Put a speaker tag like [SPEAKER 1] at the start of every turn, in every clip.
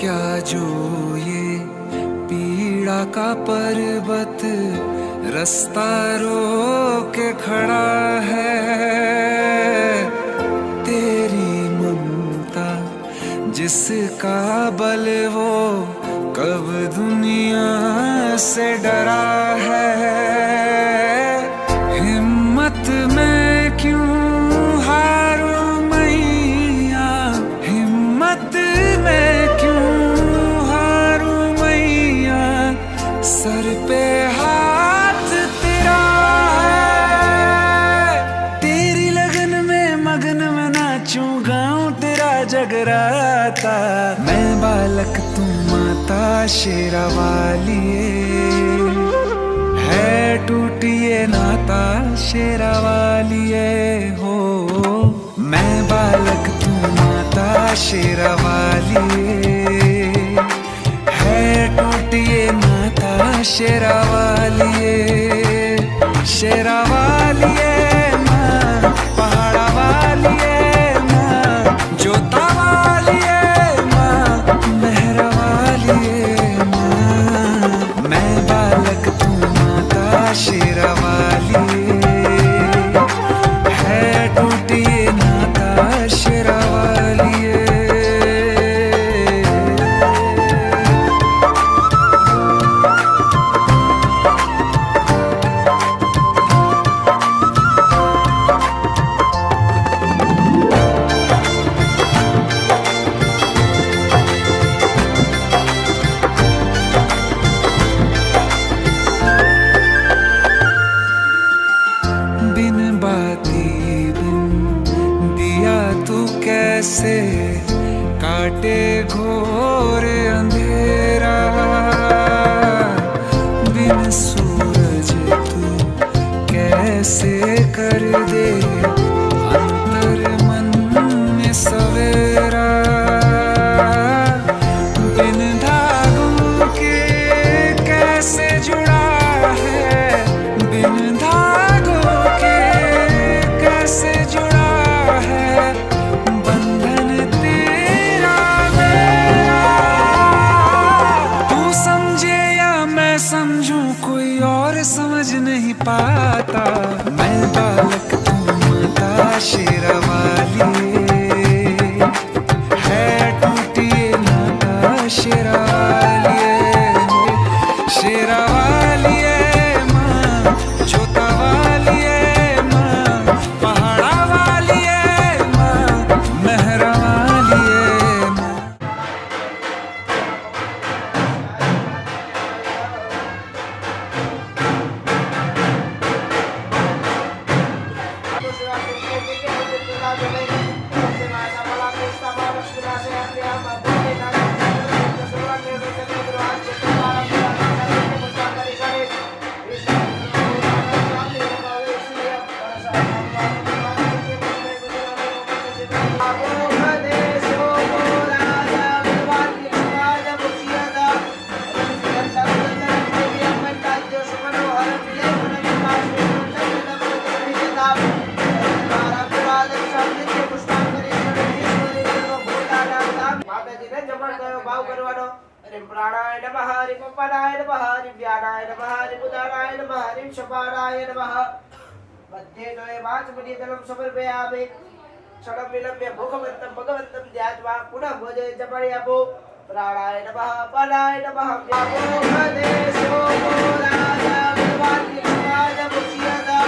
[SPEAKER 1] क्या जो ये पीड़ा का पर्वत रास्ता रोक के खड़ा है। तेरी ममता जिसका बल वो कब दुनिया से डरा है। हिम्मत में क्यों हारूं मैया, हिम्मत में क्यों हारूं मैया, सर पे हाथ तेरा है। तेरी लगन में मगन में नाचूं गाऊं तेरा जगराता। मैं बालक तू माता शेरा वालिए, है टूटिए नाता शेरा वालिए हो। मैं बालक तू माता शेरा वालिए, है टूटिए नाता शेरा वालिए। शेरा वालिए माँ, पहाड़ा वालिए माँ, जोता वालिए माँ, मेहरा वालिए माँ। मैं बालक तू माता शेरा वालिए, है टूटिए नाता शेरा वालिए। बिन बाती बिन दिया तू कैसे काटे घोर अंधेरा। बिन सूरज तू कैसे कर दे अंतर मन में सवेरा। बिन धागों के कैसे जुड़ा है, बिन धागों के कैसे जुड़ा है बंधन तेरा मेरा। तू समझे या मैं समझूं कोई और समझ नहीं पाता। मैं बालक तू माता शेरा वालिए, है टूटिए नाता शेरा वालिए। शेरा वालिए माँ, जोता वालिए माँ, पहाड़ा वालिए माँ, मेहरा वालिए माँ।
[SPEAKER 2] प्राणाय नमः, हरि पवनाय नमः, हरि व्यानाय नमः, हरि बुधानाय नमः, हरि शपानाय नमः। मध्ये द्वये वाचमणिदलं समर्पयामि। क्षणं विलम्ब्य मुखमन्तं भगवन्तं ध्यात्वा पुनः भोजये जपयामो। प्राणाय नमः, अपानाय नमः, व्यामोहदेशो राजा भगवान् कृष्णाय मुच्यता।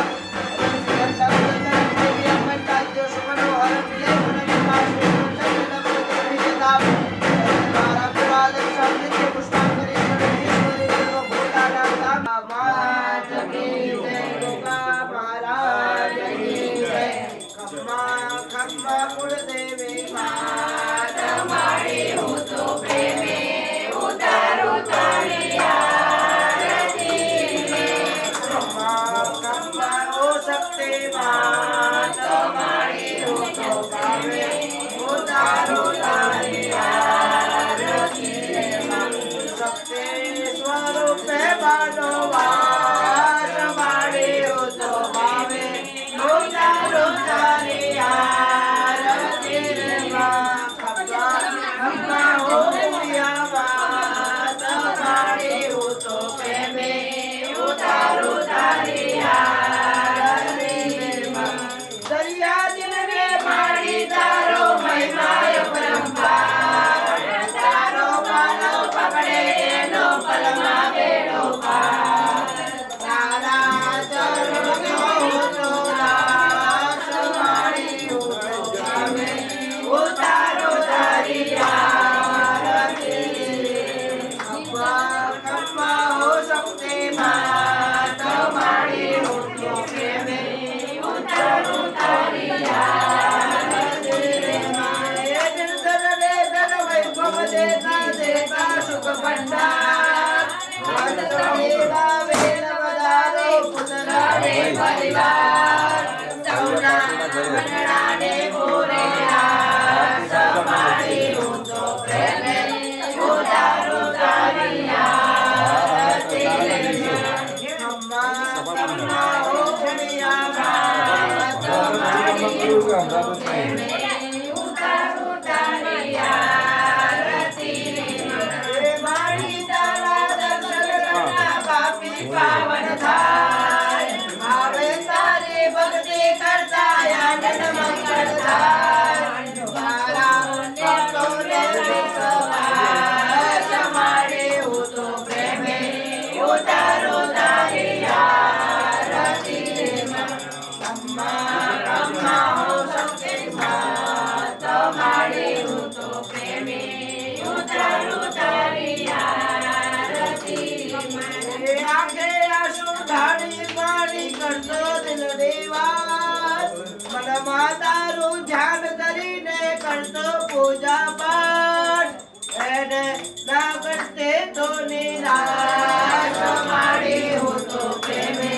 [SPEAKER 2] માતારું ધ્યાન કરીને કરતો પૂજા પાઠ એને ના કરતે તો નિરાશ મારી હું તો પ્રેમે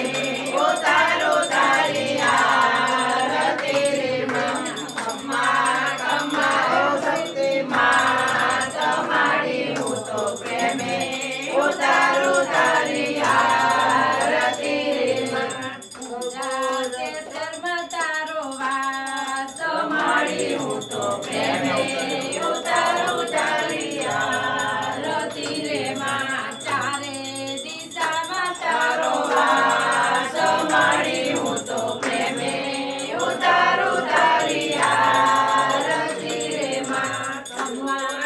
[SPEAKER 2] ઉતારો તારી આરતી રે અમ્મા કમ્મા ઓ શક્તિ માં તમારી હું તો પ્રેમે ઉતારો તારી આરતી રે હું તો પ્રેમે ઉતારું તારી આરતી રે માં ચારે દિશામાં તારો વાસ મારી હું તો પ્રેમે ઉતારું તારી આરતી રે માં તમારું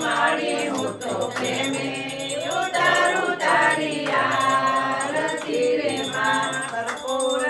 [SPEAKER 2] મારી હું તો પ્રેમે ઉતારું તારી આરતી રે માં કર્પૂર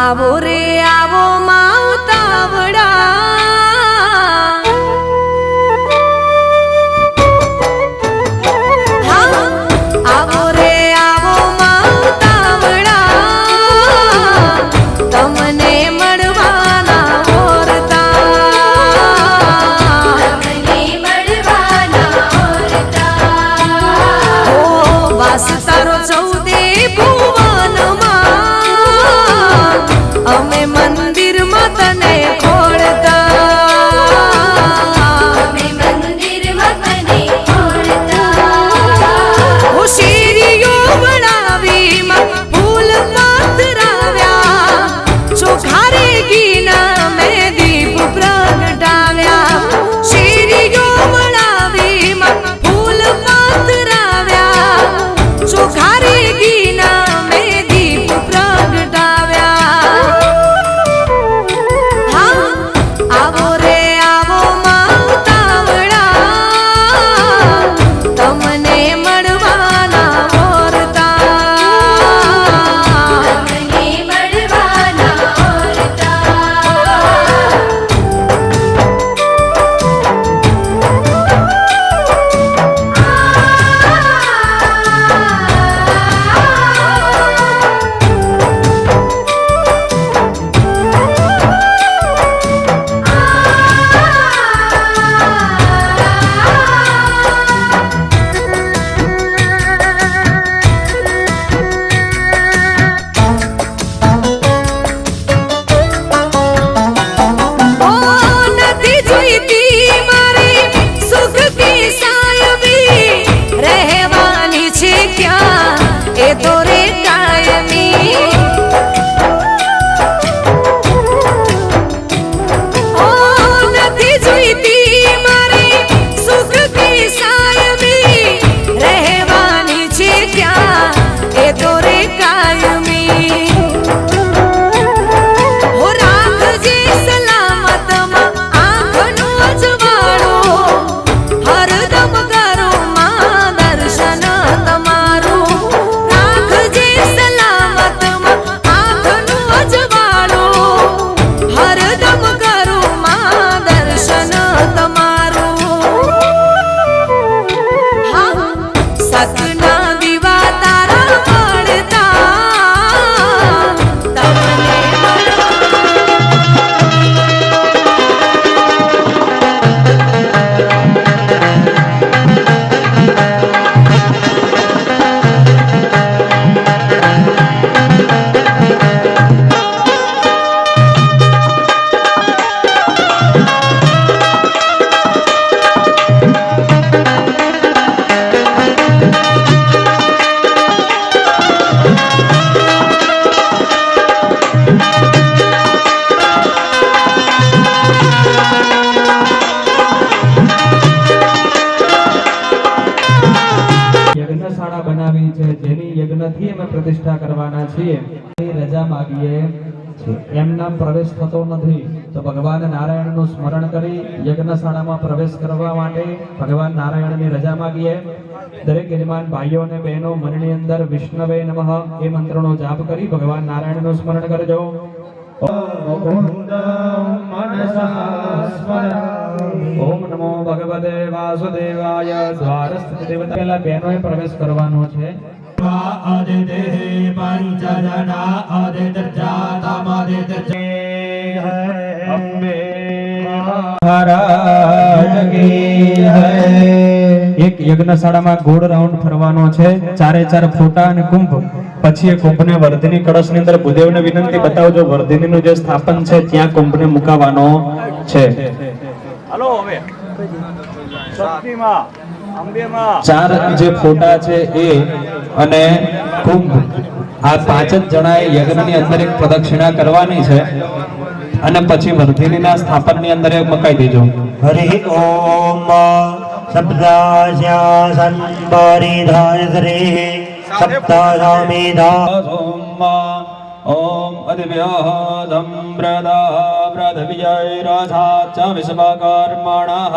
[SPEAKER 3] આવો રે આવો માવતાવડા હા આવો રે આવો માવતાવડા તમને મળવાના ઓરતા તમને મળવાના ઓરતા ઓ વાસ તારો ચૌદે ભુવનમાં અમે મંદિરમાં તને ખોળતા અમે મંદિરમાં તને ખોળતા ઓ શેરીઓ બનાવીમાં ફૂલ પાથરાવ્યા ચોખા રે ઘીના મેં દીપ પ્રગટાવ્યા શેરીઓ બનાવીમાં ફૂલ પાથરાવ્યા ચોખા રે ઘીના મેં દીપ પ્રગટાવ્યા હા આવો રે આવો માવતાવડા તમને મળવાના ઓરતા તમને મળવાના ઓરતા ઓ નથી જોઈતી મારી સુખ કી સાયબી રહેવાની છે ક્યાં એ તો રે કાયમી ઓ નથી જોઈતી મારી સુખ કી સાયબી રહેવાની છે ક્યાં એ તો રે કાયમી હો રાખજે સલામતમાં આંખનો અજવાળો હરદમ કરો માં દર્શન તમારું રાખજે સલામતમાં આંખનો અજવાળો હરદમ કરો માં દર્શન તમારું હા સતના દીવા તારા મળતા તમને
[SPEAKER 4] યજ્ઞશાળા બનાવી છે જેની યજ્ઞથી અમે પ્રતિષ્ઠા કરવાના છીએ એ રજા માગીએ છીએ એમના પ્રવેશ થતો નથી તો ભગવાન નારાયણનું સ્મરણ કરી યજ્ઞશાળામાં પ્રવેશ કરવા માટે ભગવાન નારાયણની રજા માગીએ દરેક યજમાન ભાઈઓ અને બહેનો મનની અંદર વિષ્ણવે નમઃ એ મંત્રનો જાપ કરી ભગવાન નારાયણનું સ્મરણ કરજો ઓમ નમો ભગવતે વાસુદેવાય દ્વારસ્થ દેવતા પહેલા બહેનોએ પ્રવેશ કરવાનો છે એક યજ્ઞશાળામાં ગોળ રાઉન્ડ ફરવાનો છે ચારે ચાર ફોટા અને કુંભ પછી એ કુંભને વર્ધિની કળશની અંદર ભૂદેવને વિનંતી બતાવજો વર્ધિનીનું જે સ્થાપન છે ત્યાં કુંભને મુકાવાનો છે
[SPEAKER 5] હાલો હવે શક્તિમાં અંબેમાં
[SPEAKER 4] ચાર જે ફોટા છે એ અને કુંભ આ પાંચ જ જણાએ યજ્ઞની અંદર એક પ્રદક્ષિણા કરવાની છે અને પછી વર્ધિનીના સ્થાપનની અંદર એ મકાઈ દેજો
[SPEAKER 6] હરિ ઓમ શબ્દાસ્યા સંપરિધાય શ્રી સપ્તાસામિધા
[SPEAKER 4] ઓમ અદિવ્યઃ સંપ્રદા પ્રદવિજય રાધાચ વિશ્વકર્મણઃ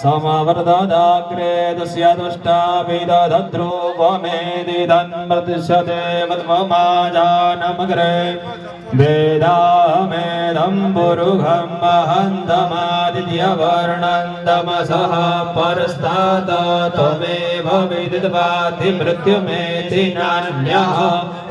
[SPEAKER 4] समवर्धदाग्रे तस्य दुष्टाभिदध्रुवमेदिदन्मृतिष्यते वत्वमाजानमग्रे वेदामेदं पुरुषं महन्तमादित्यवर्णन्दमसः परस्तात् त्वमेव विदित्वाति मृत्युमेति नान्यः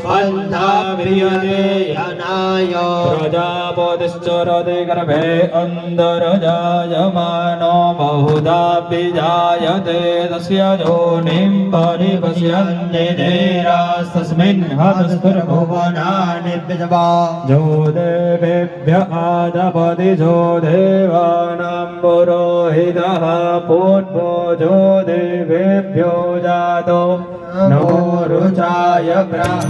[SPEAKER 4] पन्था विद्यते यनाय प्रजापतिश्चरति गर्भे अन्तर्जायमानो बहुधा विजायते तस्य योनिं परिपश्यन्निधीरास्तस्मिन् हतस्फुरभुवनानि विद्वा जो देवेभ्य आदपति जो देवानां पुरोहितः पूर्वो जो देवेभ्यो जातो नमो रुचाय ब्रह्म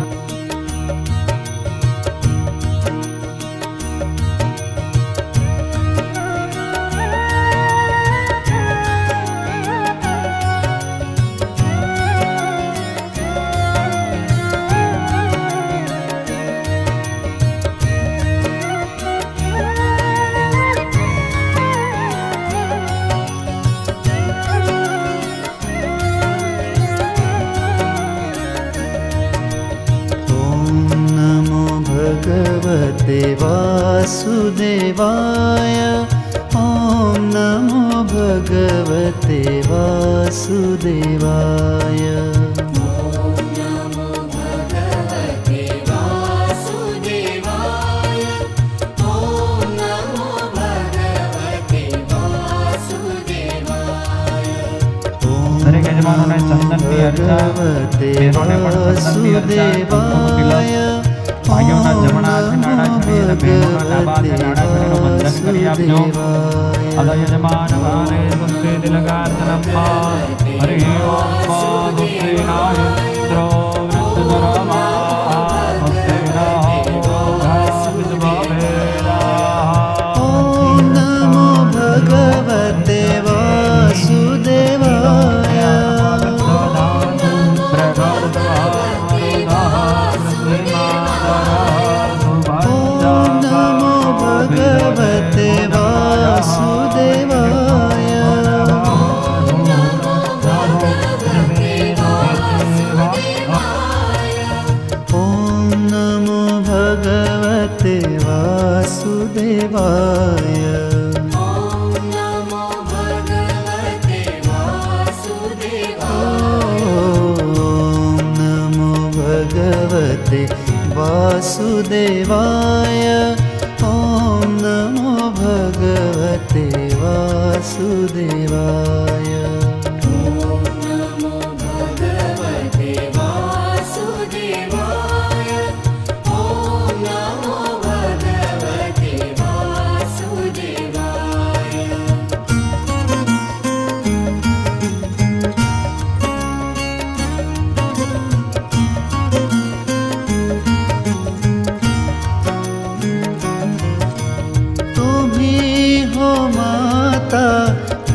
[SPEAKER 7] भगवते वासुदेवाय ॐ नमो भगवते वासुदेवाय
[SPEAKER 4] દરેક યજમાનોને ચંદનની અર્ચા બેરોને પણ ચંદનની અર્ચા તિલક ભાઈઓના જમણા હાથે નાડા છડી અને બહેનોના ડાબા હાથે નાડા છડીનું બંધન કરી આપજો અદ યજમાન ભારે ભક્તિ તિલકાર્ચનમ્મા હરિ ઓમ ભક્તિનાયન્દ્રો વૃદ્ધરમા
[SPEAKER 7] भगवते वासुदेवाय भगवते वासुदेवाय ॐ नमो भगवते वासुदेवाय वासुदेवाय ॐ नमो भगवते वासुदेवाय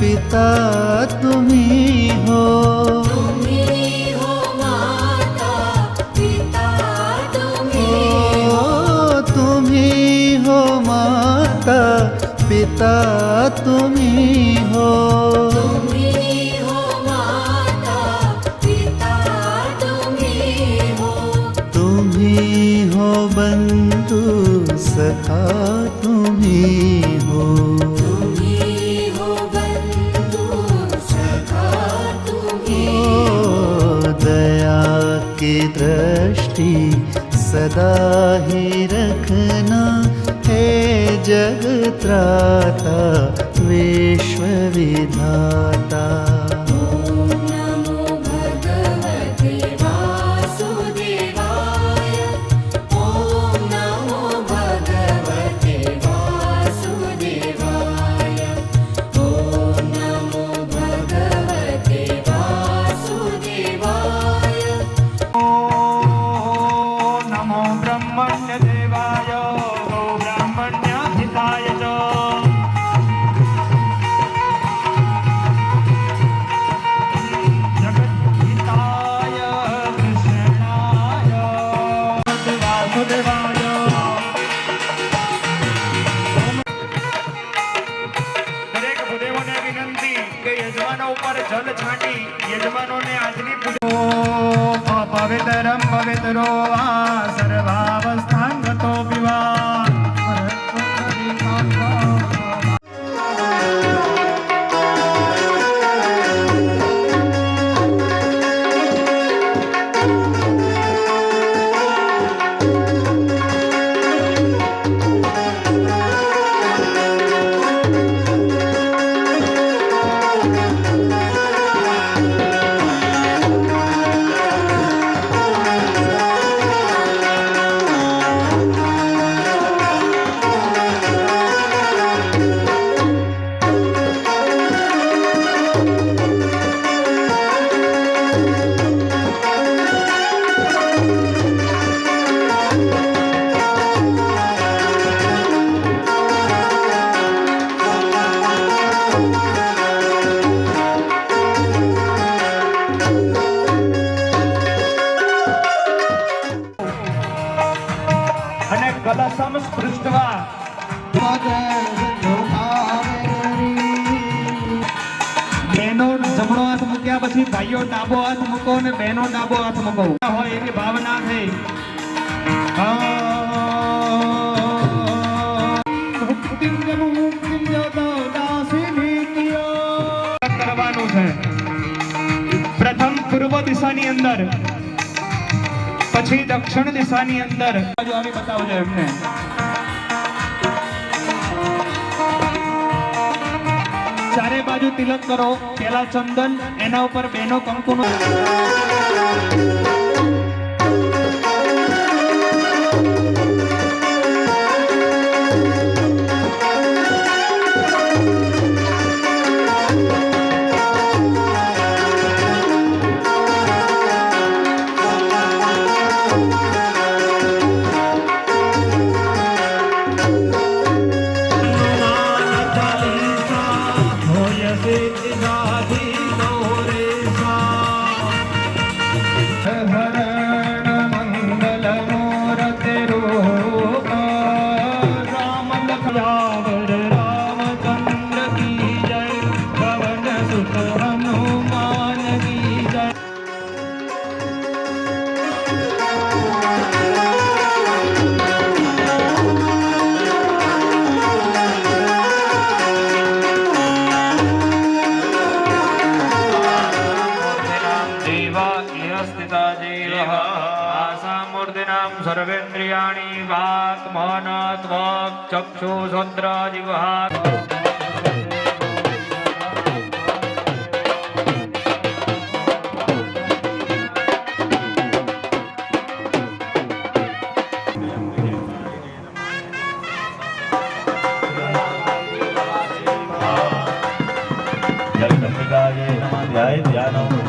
[SPEAKER 7] पिता तुम्ही हो
[SPEAKER 3] माता पिता तुम्ही
[SPEAKER 7] तुम्ही हो माता पिता तुम्ही हो
[SPEAKER 3] माता पिता
[SPEAKER 7] तुम्ही हो बंधु सखा तुम्ही हो दया की दृष्टि सदा ही रखना हे जगत्राता विश्व विधाता
[SPEAKER 8] જલ છાંટી યજમાનોને આજની પવિત્રમ પવિત્રો આ સર્વાવસ્થાન ગતો વિવાહ અને કલશમ સ્પૃષ્ટવા બહેનો જમણો હાથ મૂક્યા પછી ભાઈઓ ડાબો હાથ મૂકો અને બહેનો ડાબો હાથ મૂકો હોય એવી ભાવના થઈ કરવાનું છે. પ્રથમ પૂર્વ દિશાની અંદર, પછી દક્ષિણ દિશાની અંદર બાજુ આવી બતાવજો એમને. ચારે બાજુ તિલક કરો. પેલા ચંદન, એના ઉપર બેનો કંકુનો सर्वेन्द्रियाणि वाक् मानात् वाक् चक्षुषोन्द्रादिवाक्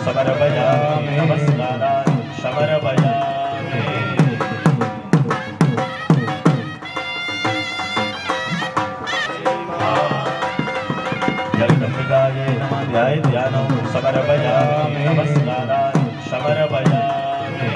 [SPEAKER 8] समर्पयामि नमस्कारान् समर्पयामि जगदम्बिकाय ध्यानं समर्पयामि नमस्कारान् समर्पयामि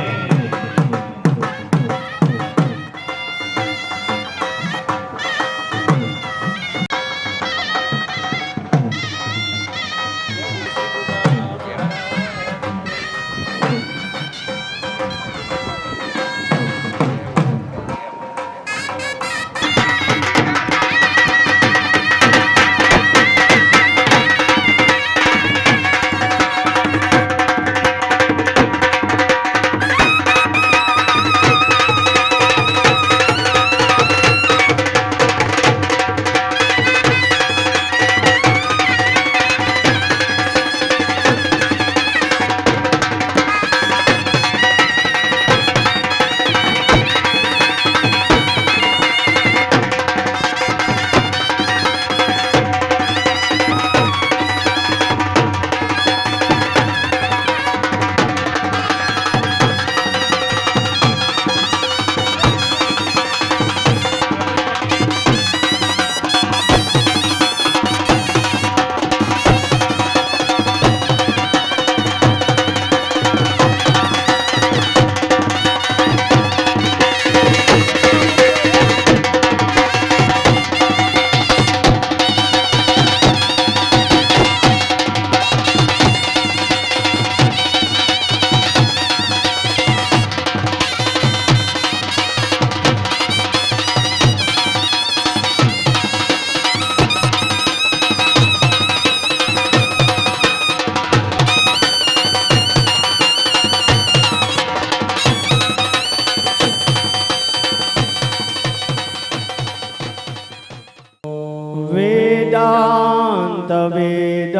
[SPEAKER 9] वेदांत वेद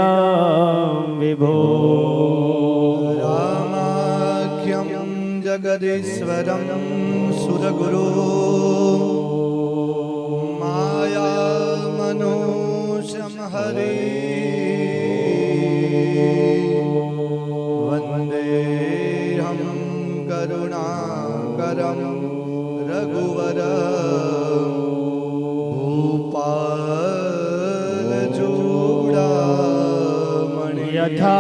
[SPEAKER 9] विभो
[SPEAKER 7] रामाख्यं जगदीश्वरं सुरगुरु माया मनोषं हरे वन्देऽहं करुणाकरं रघुवर भूपालचूडामणि
[SPEAKER 9] यथा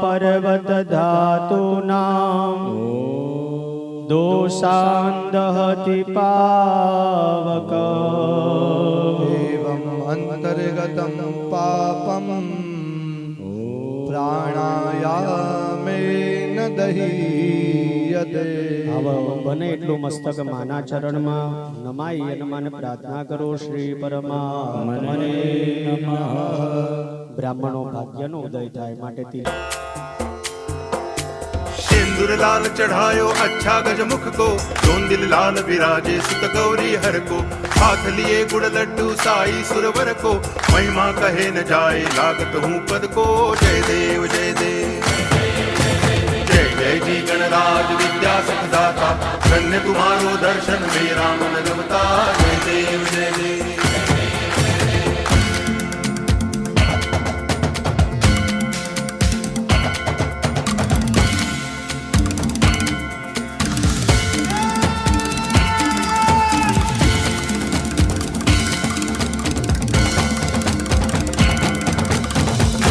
[SPEAKER 9] पर्वत धातूनां दोषान्दहति पावक
[SPEAKER 7] एवम् अन्तर्गतं पापं प्राणायामेन दह्यते
[SPEAKER 9] આવા બને એટલું મસ્તક માના ચરણમાં નમાઈ હનુમાન પ્રાર્થના કરો શ્રી પરમાત્મને નમઃ. બ્રાહ્મણો ભાગ્યનો ઉદય થાય માટે
[SPEAKER 10] सिंदूर लाल चढ़ायो अच्छा गजमुख को जोंदिल लाल विराजे सुत गौरी हर को हाथ लिए गुड़ लड्डू साई सुरवर को महिमा कहे न जाए लागत हूँ पद को जय देव जय देव जय जय जी गणराज विद्या सुखदाता धन्य तुम्हारो दर्शन मेरा मन रमता जय देव जय देव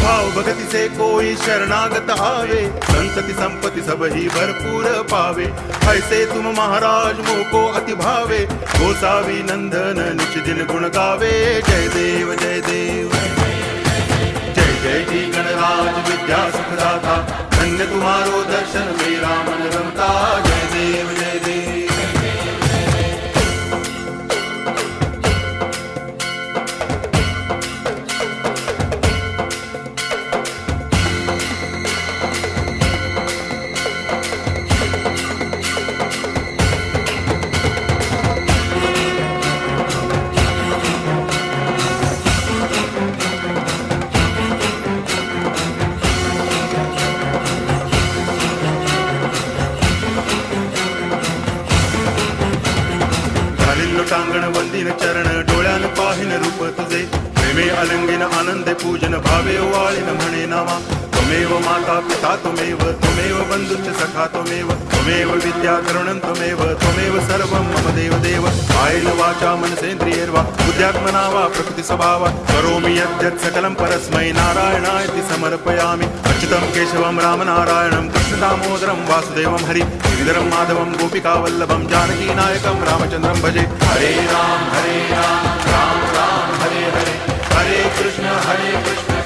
[SPEAKER 10] भाव भगति से कोई शरणागत आवे संतति संपत्ति सब ही भरपूर पावे ऐसे तुम महाराज मोको अति भावे गोसावी नंदन निच दिन गुण गावे जय देव जय देव जय जय जी गणराज विद्या सुखदाता धन्य तुम्हारो दर्शन मेरा मन रमता जय देव जय देव टांगण वंदिन चरण डोळ्यान पाहिन रूप तुझे प्रेमे अलंगिन आनंद पूजन भावे वाळिन म्हणे नामा त्वमेव माता पिता त्वमेव बंधुश्च सखा त्वमेव विद्या करुणं त्वमेव सर्वं मम देव देव कायेन वाचा मनसेन्द्रियैर्वा बुद्ध्यात्मना वा प्रकृति स्वभावा करोमि यद्यत् सकलं परस्मै नारायणायति समर्पयामि अच्युतं केशवं रामनारायणं कृष्णदामोदरं वासुदेवं हरि गिरिधरं माधवं गोपिकावल्लभं जानकीनायकं रामचन्द्रं भजे हरे राम राम राम हरे हरे हरे कृष्ण कृष्ण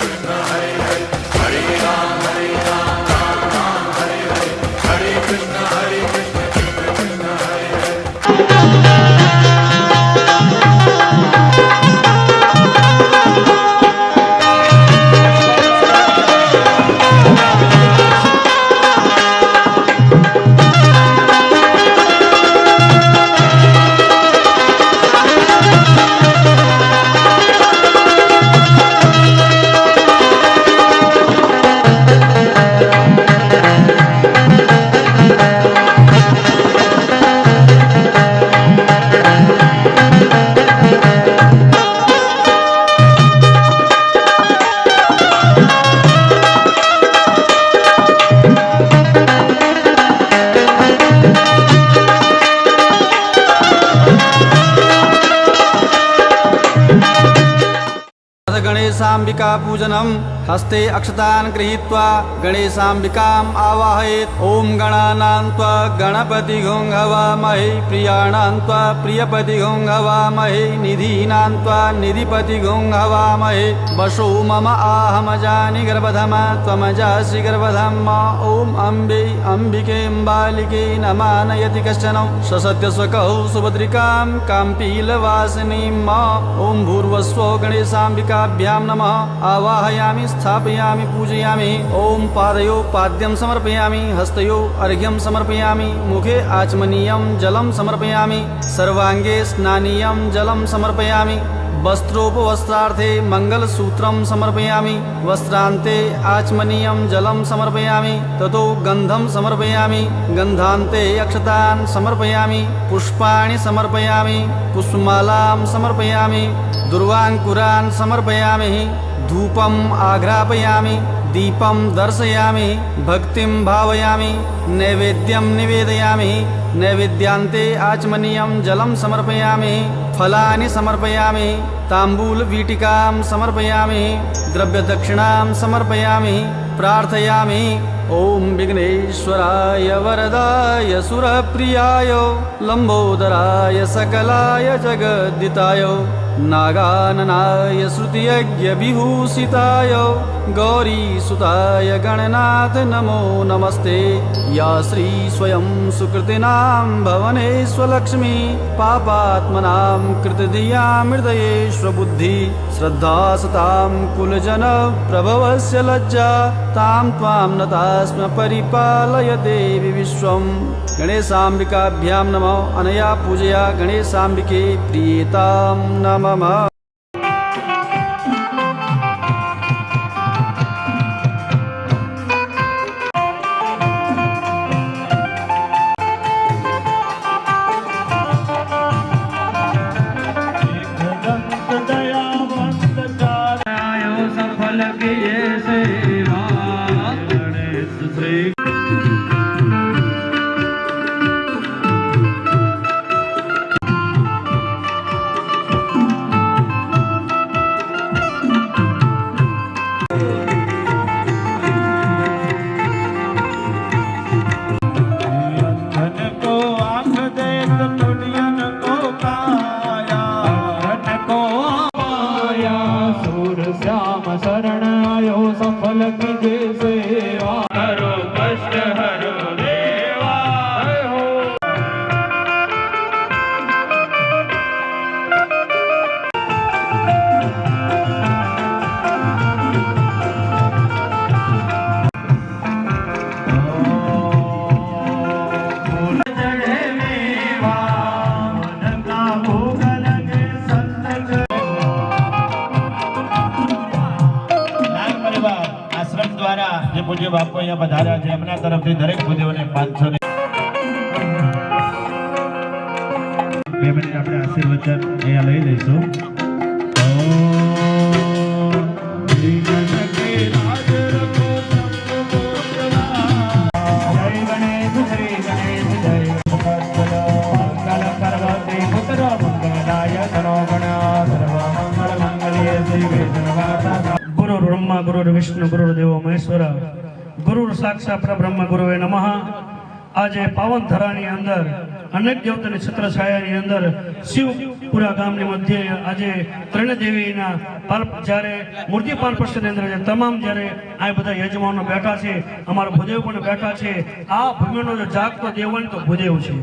[SPEAKER 10] कृष्ण हरे हरे हरे राम राम राम हरे हरे हरे कृष्ण कृष्ण कृष्ण हरे हरे
[SPEAKER 9] गणेशाम्बिका पूजनम हस्ते अक्षतान् गृहीत्वा गणेशाम्बिकाम् आवाहयेत् ओम गणानां त्वा गणपति हवामहे प्रियाणां त्वा प्रियपति हवामहे निधीनां त्वा निधिपति हवामहे वशो मम आहमजानि गर्भधमा त्वमजासि गर्भधम ओम अम्बे अम्बिके अम्बालिके नमानयति कश्चन ससत्यस्वकौ सुभद्रिकां काम्पीलवासिनीं ओम भूर्वस्व गणेशाम्बिकाभ्यां नमः आवाहयामि
[SPEAKER 11] स्थापयामि पूजयामि। ॐ पादयो पाद्यं समर्पयामि, हस्तयो अर्घ्यं समर्पयामि, मुखे आचमनीयं जलं समर्पयामि, सर्वाङ्गे स्नानीयं जलं समर्पयामि, वस्त्रोपवस्त्रार्थे मङ्गलसूत्रं समर्पयामि, वस्त्रान्ते आचमनीयं जलं समर्पयामि, ततो गन्धं समर्पयामि, गन्धान्ते अक्षतान् समर्पयामि, पुष्पाणि समर्पयामि, पुष्पमालां समर्पयामि, दुर्वाङ्कुरान् समर्पयामि, धूपम् आघ्रापयामि, दीपं दर्शयामि, भक्तिं भावयामि, नैवेद्यं निवेदयामि, नैवेद्यान्ते आचमनीयं जलं समर्पयामि, फलानि समर्पयामि, ताम्बूलवीटिकां समर्पयामि, द्रव्यदक्षिणां समर्पयामि, प्रार्थयामि। ॐ विघ्नेश्वराय वरदाय सुरप्रियाय लम्बोदराय सकलाय जगद्दिताय नागाननाय श्रुतियज्ञविभूषिताय गौरीसुताय गणनाथ नमो नमस्ते। या श्री स्वयं सुकृतिनां भवनेष्वलक्ष्मी पापात्मनां कृतधियामृतयेष्वबुद्धि श्रद्धा सतां कुलजन प्रभवस्य लज्जा तां त्वां नतास्म परिपालय देवी विश्वम्। गणेशाम्बिकाभ्यां नमः। अनया पूजया गणेशाम्बिके प्रियतां नमः।
[SPEAKER 4] सफल किए सेवा गणेश श्री शरण आयो सफल कीजे सेवा हरो कष्ट हरो देवा हो। चढ़े मेवा मन का भोग लगे संत आश्रम द्वारा जे पूज्य बापू અહીંયા પધાર્યા છે એમના તરફથી દરેક પૂજ્યોને 500 બે મિનિટ આપણે આશીર્વચન અહીંયા લઈ લઈશું। गुरु ब्रह्मा गुरु विष्णु गुरु देव महेश्वर गुरु साक्षात परब्रह्म गुरुवे नमः। आज पावन धरानी अंदर अनेक देवतानी छत्र छायानी अंदर शिवपुरा गामनी मध्य आज त्रण देवीना જ્યારે મૂર્તિ પાન પ્રસંગની અંદર તમામ જ્યારે આ બધા યજમાનો બેઠા છે, અમારા ભૂદેવ પણ બેઠા છે। આ ભૂમિનો જો જાગતો દેવન તો ભૂદેવ છે,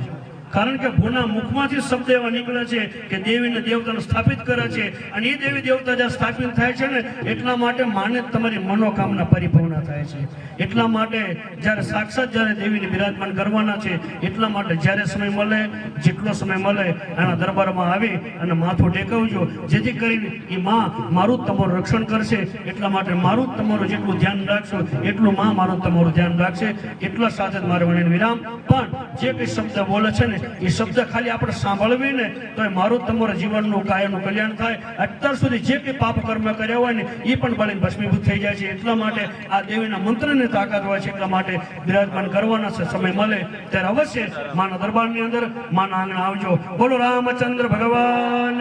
[SPEAKER 4] કારણ કે ભૂના મુખમાંથી શબ્દ એવા નીકળે છે કે દેવીને દેવતાને સ્થાપિત કરે છે, અને એ દેવી દેવતા જ્યારે સ્થાપિત થાય છે ને એટલા માટે માને તમારી મનોકામના પરિપૂર્ણ થાય છે। એટલા માટે જ્યારે સાક્ષાત જ્યારે દેવીને બિરાજમાન કરવાના છે એટલા માટે જ્યારે સમય મળે જેટલો સમય મળે એના દરબારમાં આવી અને માથું ટેકવજો, જેથી કરીને એ માં મારું તમારું રક્ષણ કરશે। એટલા માટે મારું તમારું જેટલું ધ્યાન રાખશો એટલું માં મારું તમારું ધ્યાન રાખશે। એટલા સાથે જ મારે વણીને વિરામ। પણ જે કંઈ શબ્દ બોલે છે ને એ શબ્દ ખાલી આપણે સાંભળવી ને તો મારું તમારું જીવનનું કાયમનું કલ્યાણ થાય। અત્યાર સુધી જે કંઈ પાપ કર્મ કર્યા હોય ને એ પણ બળીને ભસ્મીભૂત થઈ જાય છે। એટલા માટે આ દેવીના મંત્રની તાકાત હોય છે, એટલા માટે બિરાજમાન કરવાના છે। સમય મળે ત્યારે અવશ્ય માના દરબારની અંદર માના આંગણે આવજો। બોલો રામચંદ્ર ભગવાન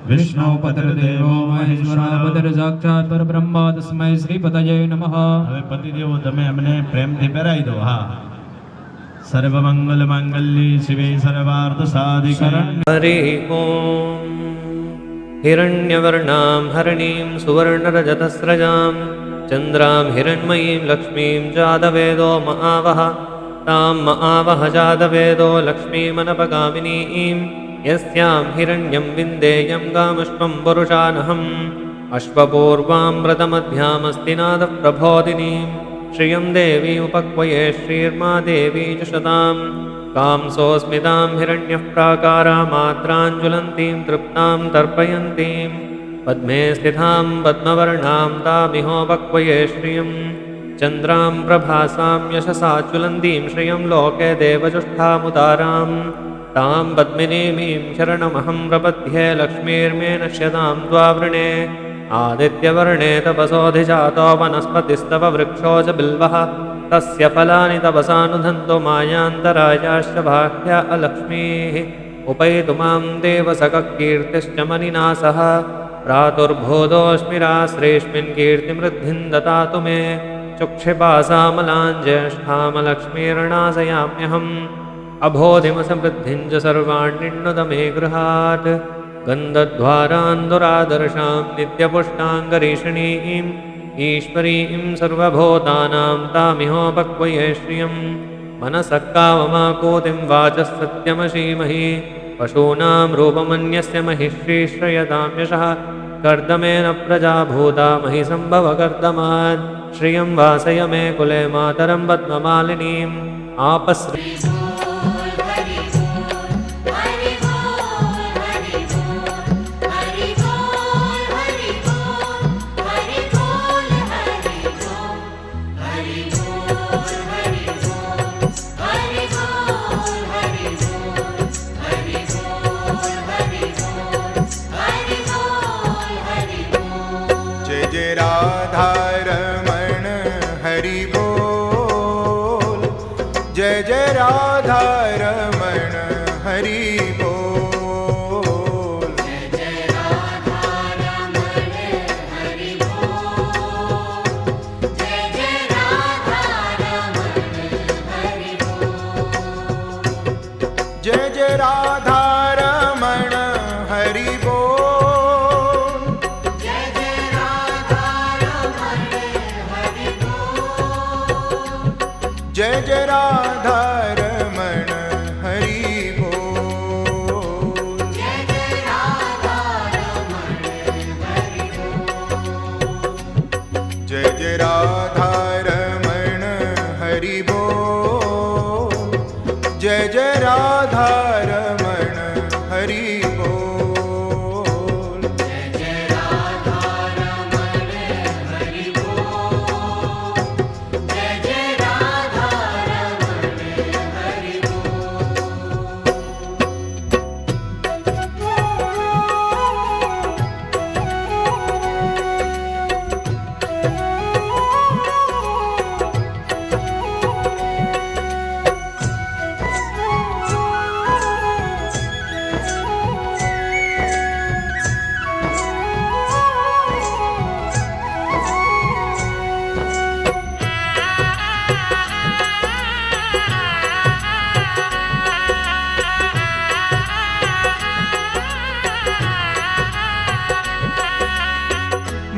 [SPEAKER 4] विष्णु पतर देवो महेश्वर पतर साक्षात परब्रह्म तस्मै श्रीपतये नमः।
[SPEAKER 12] હવે પતિદેવો તમે અમને પ્રેમથી પહેરાવી દો। હા, सर्वमंगल मांगल्ये शिवे सर्वार्थ साधिके।
[SPEAKER 13] हरि ओम। हिरण्यवर्णां हरणीं सुवर्णरजतस्रजां चन्द्रां हिरण्मयीं लक्ष्मीं जातवेदो महावः तां महावः जातवेदो लक्ष्मीमनपगामिनीं यस्यां हिरण्यं विन्देयं गामश्वं पुरुषानहम्। अश्वपूर्वामृतमध्यामस्तिनादः प्रबोधिनीं श्रियं देवी उपक्वये श्रीर्मा देवी च शतां कांसोऽस्मितां हिरण्यः प्राकारामात्राञ्ज्वलन्तीं तृप्तां तर्पयन्तीं पद्मे स्थितां पद्मवर्णां तामिहोपक्वये श्रियं चन्द्रां प्रभासां यशसा ज्वलन्तीं श्रियं लोके देवजुष्ठामुदारां तां पद्मिनीमीं शरणमहं प्रपद्ये लक्ष्मीर्मे नश्यतां द्वावृणे आदित्यवर्णे तपसोऽधिजातो वनस्पतिस्तव वृक्षो च बिल्वः तस्य फलानि तपसानुधन्तो मायान्तरायाश्च बाह्या अलक्ष्मीः उपैतु मां देवसखकीर्तिश्च मनिना सह प्रातुर्भूतोऽस्मिराश्रेष्मिन् कीर्तिमृद्धिं ददातु मे चक्षुपासामलाञ्ज्येष्ठामलक्ष्मीर्णाशयाम्यहम् अबोधिमसमृद्धिं च सर्वाण्यण्णुत मे गृहात् गन्धद्वारान्दुरादर्शां नित्यपुष्टाङ्गरीषणीं ईश्वरीं सर्वभूतानां तामिहोपक्वये श्रियं मनसः काममाकूतिं वाचः सत्यमशीमहि पशूनां रूपमन्यस्य महिषी श्रयतां यशः कर्दमेन प्रजा भूता महि सम्भवकर्दमात् श्रियं वासय मे कुले मातरं पद्ममालिनीम् आपस्रि
[SPEAKER 10] राधारमण हरि बोल, जय जय राधारमण हरि बोल, जय जय राधारमण हरि बोल, जय जय राधारमण हरि बोल, जय जय राधारमण हरि बोल, जय जय राधारमण हरि बोल, जय जय राधारमण हरि बोल, जय जय राधारमण हरि बोल, जय जय राधारमण हरि बोल, जय जय राधारमण हरि बोल, जय जय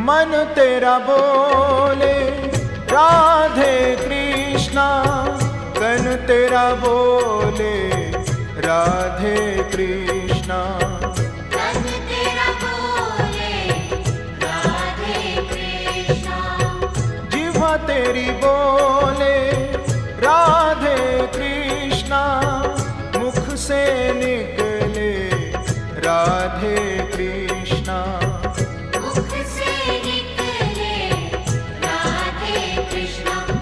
[SPEAKER 10] मन तेरा बोले राधे कृष्णा, कन तेरा बोले राधे कृष्णा, कन तेरा बोले राधे कृष्णा, जिह्वा तेरी बोले राधे कृष्णा, मुख से निकले राधे कृष्णा,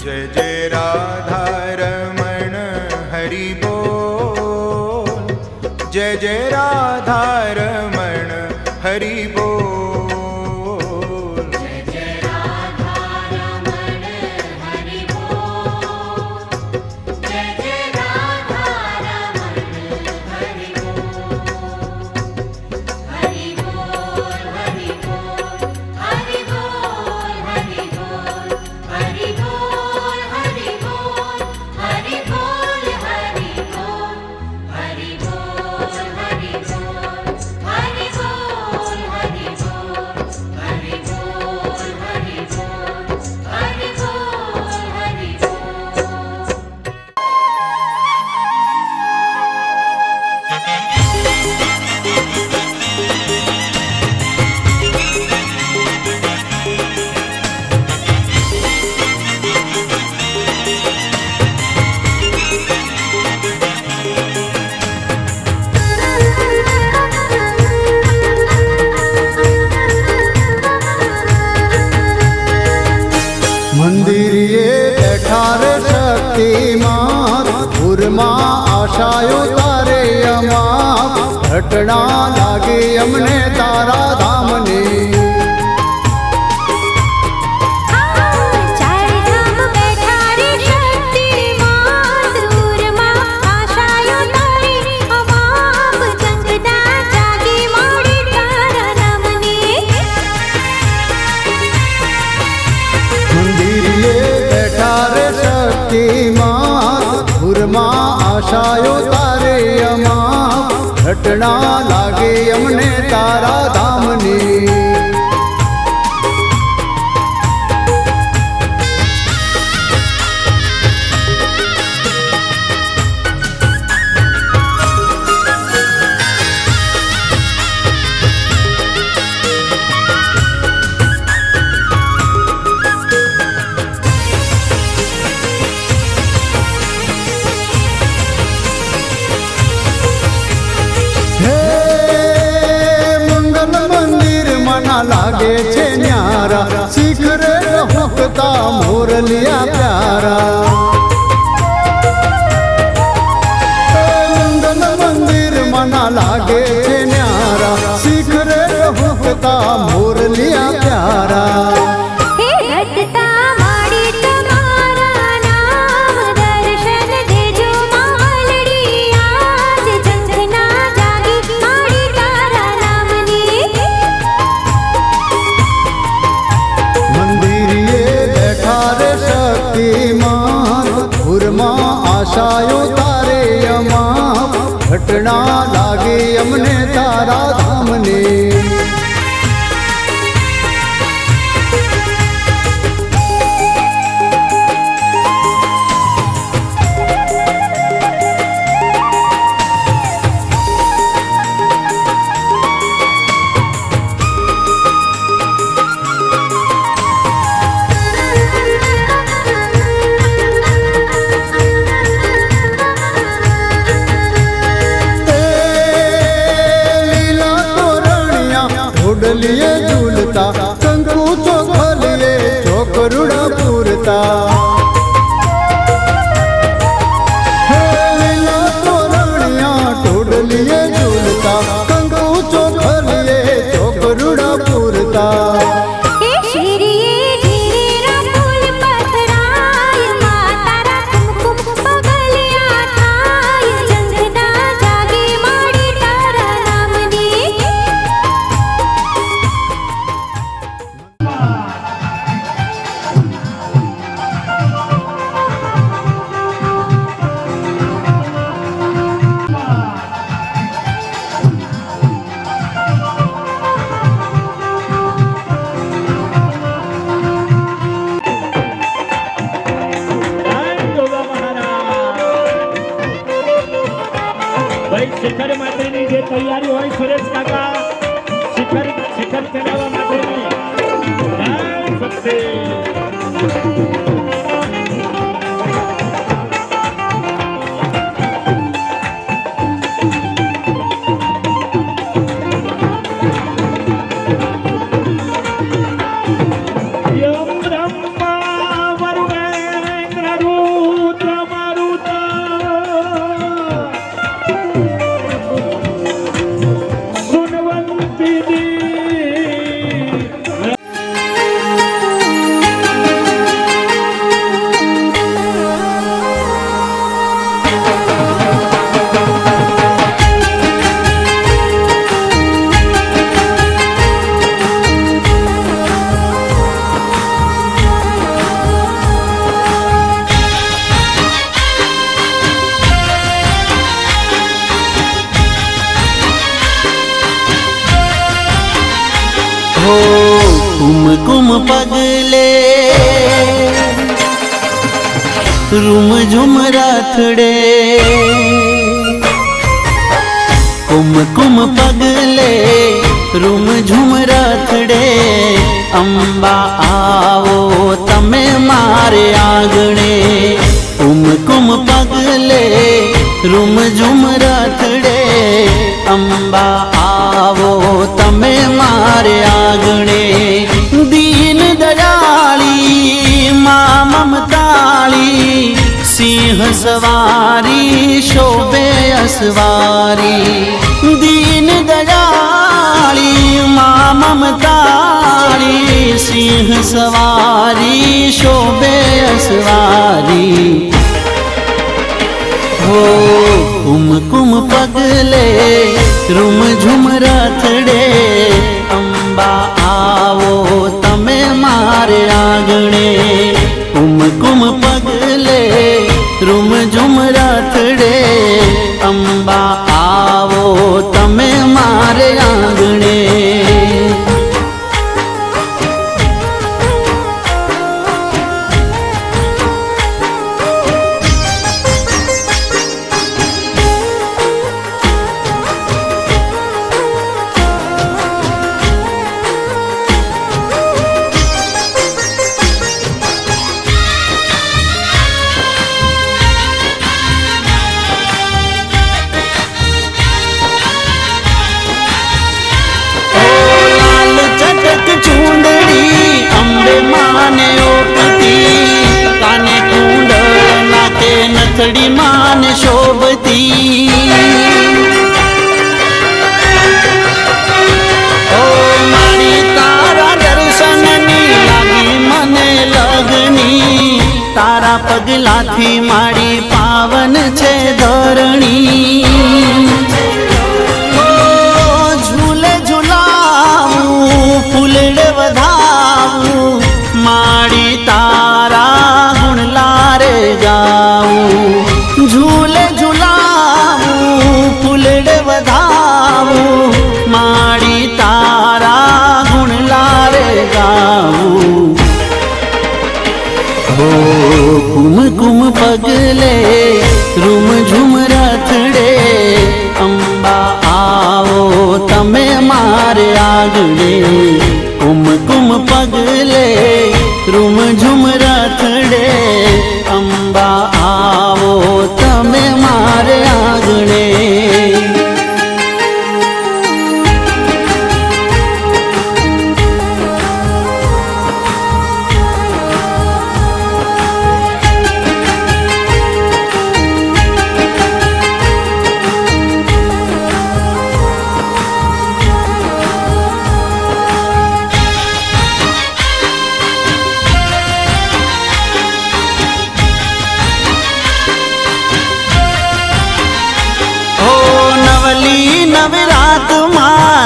[SPEAKER 10] जय जय राधारमण हरि बोल, जय जय राधारमण हरि बोल, जय जय राधारमण हरि बोल, जय जय राधारमण हरि बोल, हरि बोल हरि बोल हरि बोल हरि बोल हरि बोल हरि बोल हरि बोल हरि बोल हरि बोल हरि बोल हरि बोल हरि
[SPEAKER 7] ઘટના લાગે અમને તારા ધામની આશાયો તારે અમા ઘટના લાગે અમને તારા ધામની લાગે છે ન્યારા શિખરે હોકતા મોરલિયા પ્યારા મંગલ મંદિર મના લાગે છે ન્યારા શિખરે હોકતા મોરલિયા પ્યારા આશાયો તારે અમા ઘટના લાગે અમને તારા ધામની लिए झूलता कंकु चोखलिए चोकरुड़ा पूरता लीला तोरणिया टोडलिए झूलता कंकु चोखलिए चोकरुड़ा पूरता
[SPEAKER 5] શિખર માટેની જે તૈયારી હોય સુરેશ કાકા શિખર ચડાવવા માટેની
[SPEAKER 6] कुमकुम पगले रूम झुम राथड़े कुमकुम पगले रूम झुम राथड़े अंबा आवो तमे मारे आंगणे कुमकुम पगले रूम झुम राथड़े अंबा आवो तमे मारे आंगणे दीन दयाली मां ममताली सिंह सवारी शोभे असवारी दीन આમ તાળી સિંહ સવારી શોભે અસવારી હો કુમકુમ પગલે રૂમ ઝુમ રથડે અંબા આવો તમે મારે આંગણે કુમકુમ પગલે રૂમ ઝુમ રથડે અંબા આવો તમે મારે આંગણે નથડી માન શોભતી ઓ મારી તારા દર્શનની લાગી મને લગની તારા પગલાથી મારી પાવન છે ધરણી ઝૂલે ઝુલાવું ફૂલડે વધાવું મારી તારા ગુણ લારે ગાવું ઝૂલે ઝુલાવું ફૂલડે વધાવું મારી તારા ગુણ લારે ગાવું હો કુમકુમ પગલે રૂમ ઝુમ રથડે અંબા આવો તમે મારે આગળે કુમકુમ પગલે રૂમ ઝુમ રથડે અંબા આવો તમે મારે આંગણે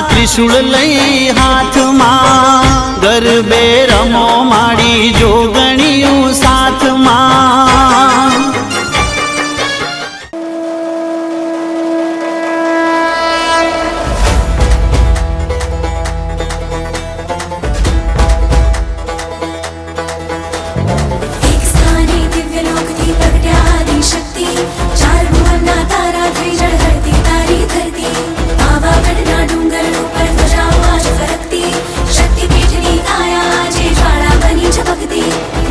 [SPEAKER 6] ત્રિશુળ લઈ હાથમાં ગરબે રમો માડી જોગણિયું સાથમાં
[SPEAKER 3] એક સ્થાને દિવ્યલોકથી પ્રગટ્યા આદિશક્તિ ચાર ભુવનના તારા થઈ ઝળહળતી તારી ધરતી પાવાગઢના ડુંગર ઉપર ધજાઓ આજ ફરકતી શક્તિપીઠની કાયા આજે જ્વાળા બની ઝબકતી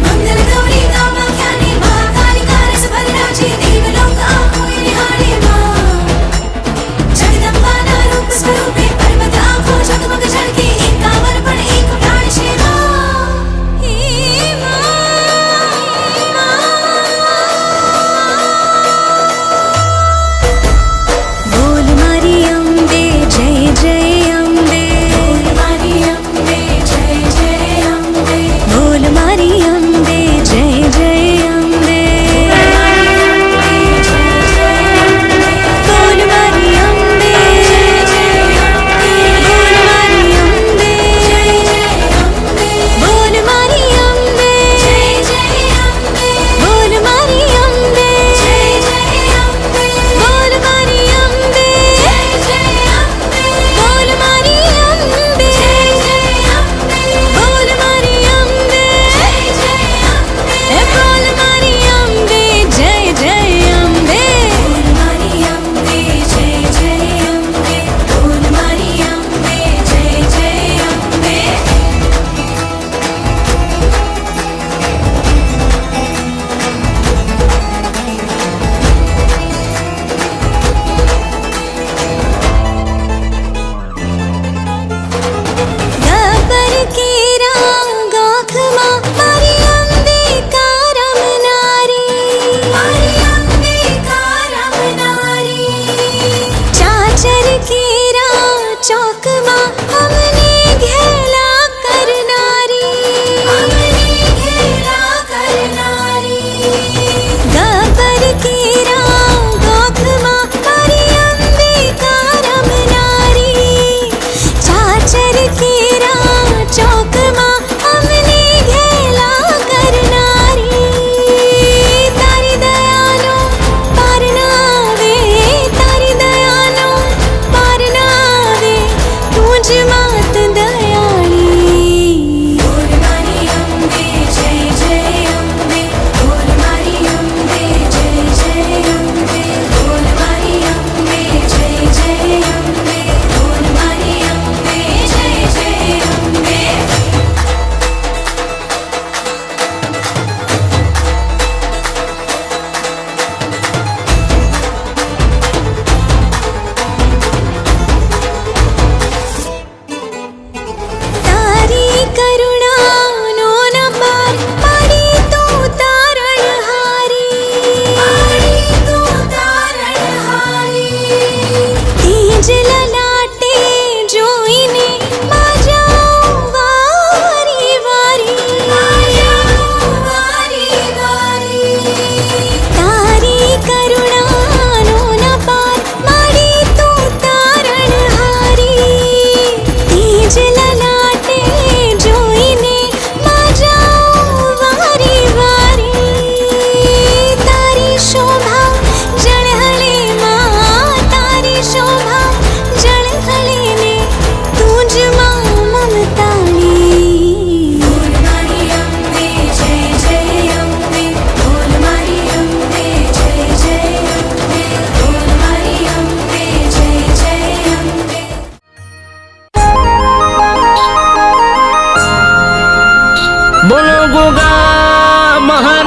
[SPEAKER 14] બોલો ગોગા મહારાજની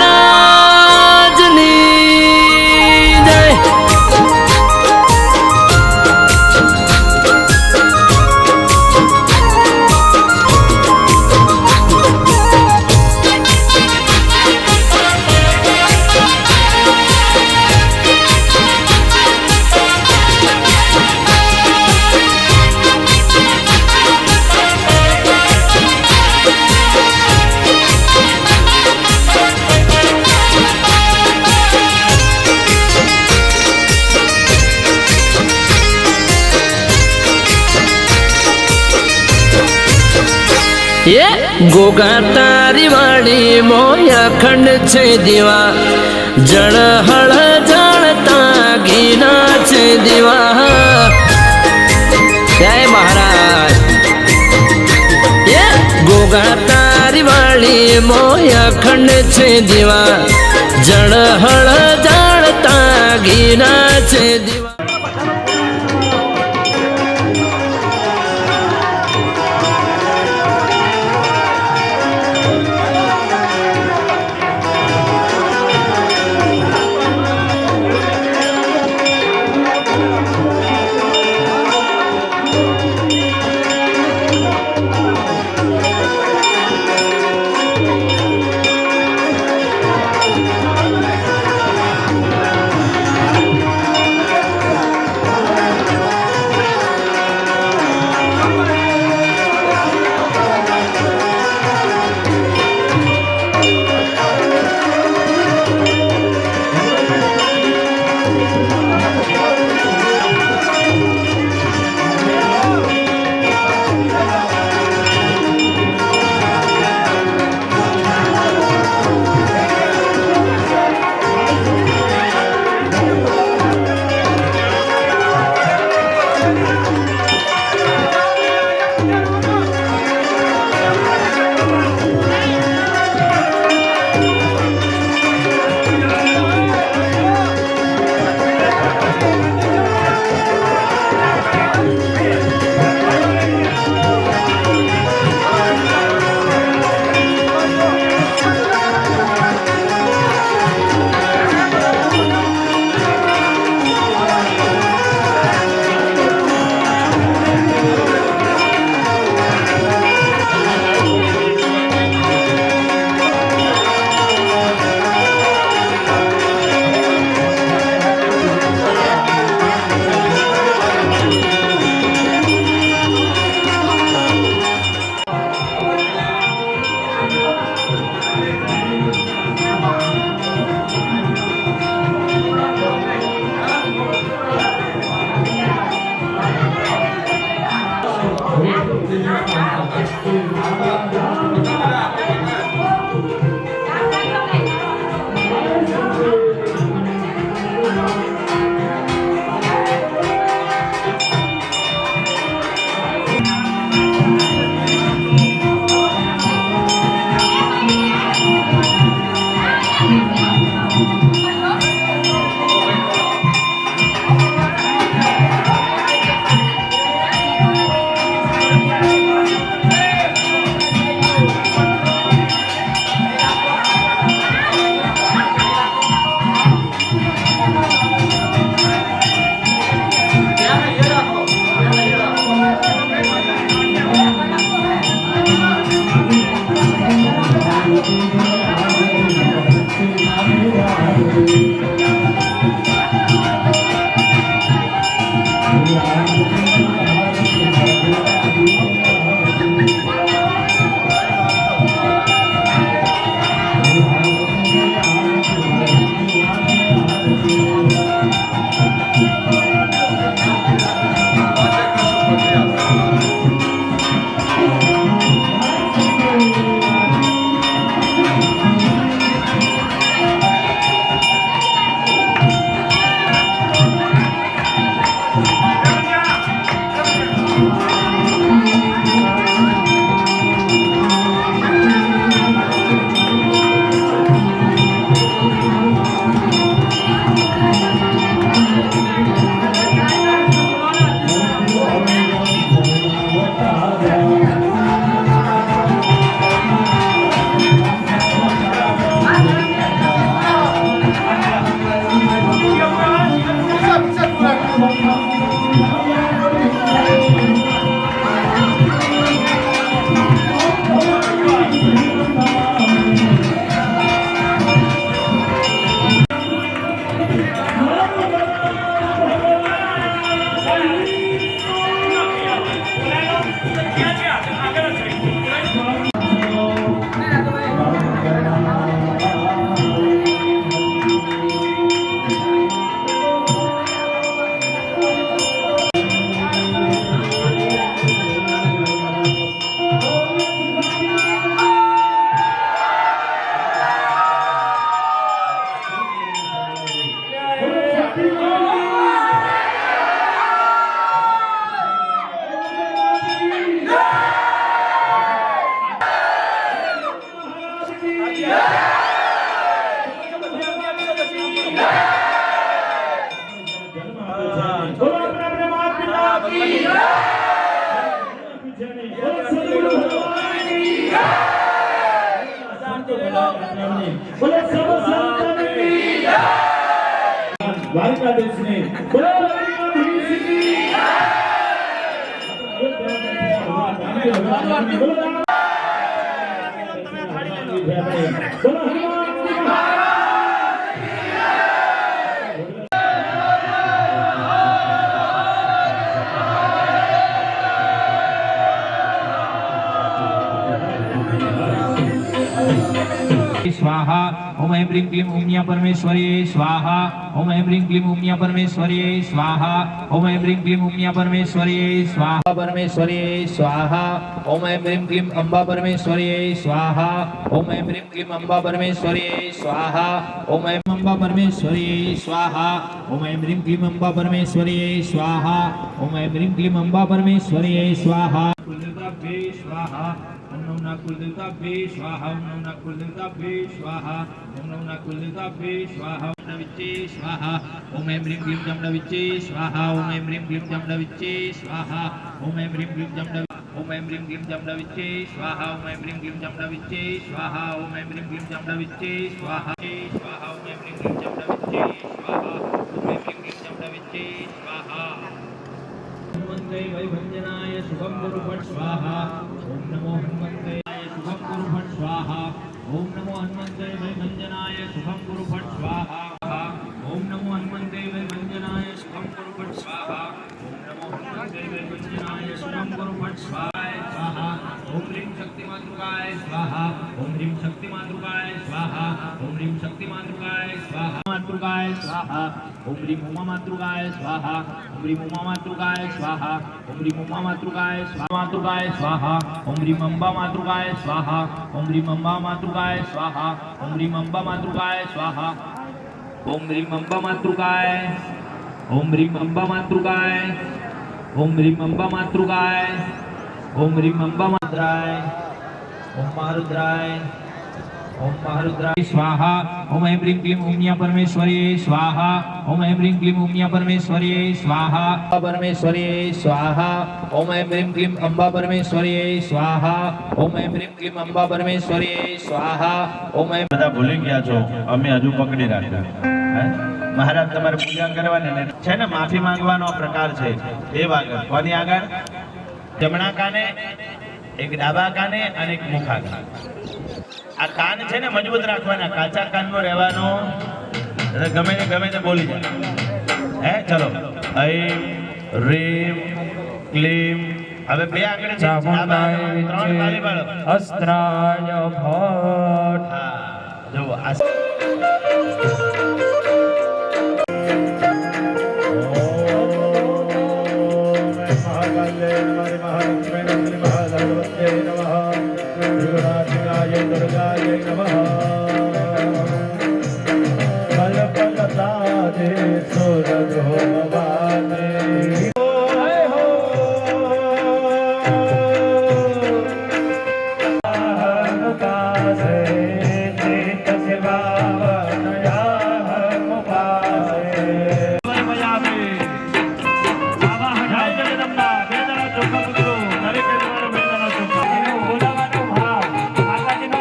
[SPEAKER 14] જય. ગોગા તારી વાડી મોયા ખંડ છે દીવા જળ હળ જળતા ઘીના છે દીવા. જય મહારાજ. ગોગા તારી વાડી મોયા ખંડ છે દીવા જળ હળ જળતા ઘીના છે દીવા.
[SPEAKER 5] બોલો સદગુરુ ભગવાનની જય બોલો સર્વ સંતોની જય દ્વારકાધીશની બોલો દ્વારકાધીશની બોલો
[SPEAKER 8] स्वाहा ओम ऐं ह्रीं क्लीं उमिया परमेश्वरी स्वाहा ओम ऐं ह्रीं क्लीं उमिया परमेश्वरी स्वाहा ओम ऐं ह्रीं क्लीं उमिया परमेश्वरी स्वाहा परमेश्वरी स्वाहा ओम ऐं ह्रीं क्लीं अंबा परमेश्वरी स्वाहा ओम ऐं ह्रीं क्लीं अंबा परमेश्वरी स्वाहा ओम ऐं अंबा परमेश्वरी स्वाहा ओम ऐं ह्रीं क्लीं अंबा परमेश्वरी स्वाहा ओम ऐं ह्रीं क्लीं अंबा परमेश्वरी स्वाहा कुलदेवताभ्ये स्वाहा ओम नमः कुलदेवताभ्ये स्वाहा ओम नमः कुलदेवताभ्ये स्वाहा ओम नमः कुलदेवताभ्ये स्वाहा जमनविच्चे स्वाहा ओम ऐं ह्रीं क्लीं जमनविच्चे स्वाहा ओम ऐं ह्रीं क्लीं जमनविच्चे स्वाहा ओम ऐं ह्रीं क्लीं ओम ऐं ह्रीं क्लीं जमनविच्चे स्वाहा ओम ऐं ह्रीं क्लीं जमनविच्चे स्वाहा ओम ऐं ह्रीं क्लीं जमनविच्चे स्वाहा स्वाहा ओम ऐं ह्रीं क्लीं जमनविच्चे स्वाहा ओम ऐं ह्रीं क्लीं जमनविच्चे स्वाहा हनुमन्ते वैभञ्जनाय शुभं कुरु फट् स्वाहा ओम नमो हनुमन्ते शुभं कुरु फट् स्वाहा ओम नमो हनुमन्ते वैभञ्जनाय शुभं कुरु फट् स्वाहा ओम नमो हनुमन्ते वैभञ्जनाय शुभं कुरु फट् स्वाहा ओम नमो हनुमन्ते वैभञ्जनाय शुभं कुरु फट् स्वाहा ओम ह्रीं शक्तिमातृकाय स्वाहा ओम ह्रीं शक्तिमातृकाय स्वाहा ओम ह्रीं शक्तिमातृकाय स्वाहा मातृकाय स्वाहा ओम ह्रीं उमा मातृकाय स्वाहा ओम ह्रीं उमा मातृकाय स्वाहा ओम ह्रीं उमा मातृकाय मातृकाय स्वाहा ओम ह्रीं अंबा मातृकाय स्वाहा ओम ह्रीं अंबा मातृकाय स्वाहा ओम ह्रीं अंबा मातृकाय स्वाहा ओम ह्रीं अंबा मातृकाय ओम ह्रीं अंबा मातृकाय ओम ह्रीं अंबा मातृकाय ओम ह्रीं अंबा मातृकाय ओम महारुद्राय ओम महारुद्राय स्वाहा ओम ऐं ह्रीं क्लीं उमिया परमेश्वरी स्वाहा ओम ऐं ह्रीं क्लीं उमिया परमेश्वरी स्वाहा परमेश्वरी स्वाहा ओम ऐं ह्रीं क्लीं अंबा परमेश्वरी स्वाहा ओम ऐं ह्रीं क्लीं अंबा परमेश्वरी स्वाहा ओम ऐं
[SPEAKER 12] બધા ભૂલી ગયા છો અમે હજુ પકડી રાખ્યા મહારાજ તમારે પૂજા કરવાની ને છે ને માફી માંગવાનો પ્રકાર છે એ આગળ કોની આગળ જમણા કાને એક ડાબા કાને અને એક મુખા કાન આ કાન છે ને મજબૂત રાખવાના કાચા કાનનો રહેવાનો ગમે તે બોલી જાય હે ચલો ऐं ह्रीं क्लीं હવે બે આંગળે ત્રણ તાળી પાડો
[SPEAKER 5] અસ્ત્રાય ભટ્ટ
[SPEAKER 12] જો આ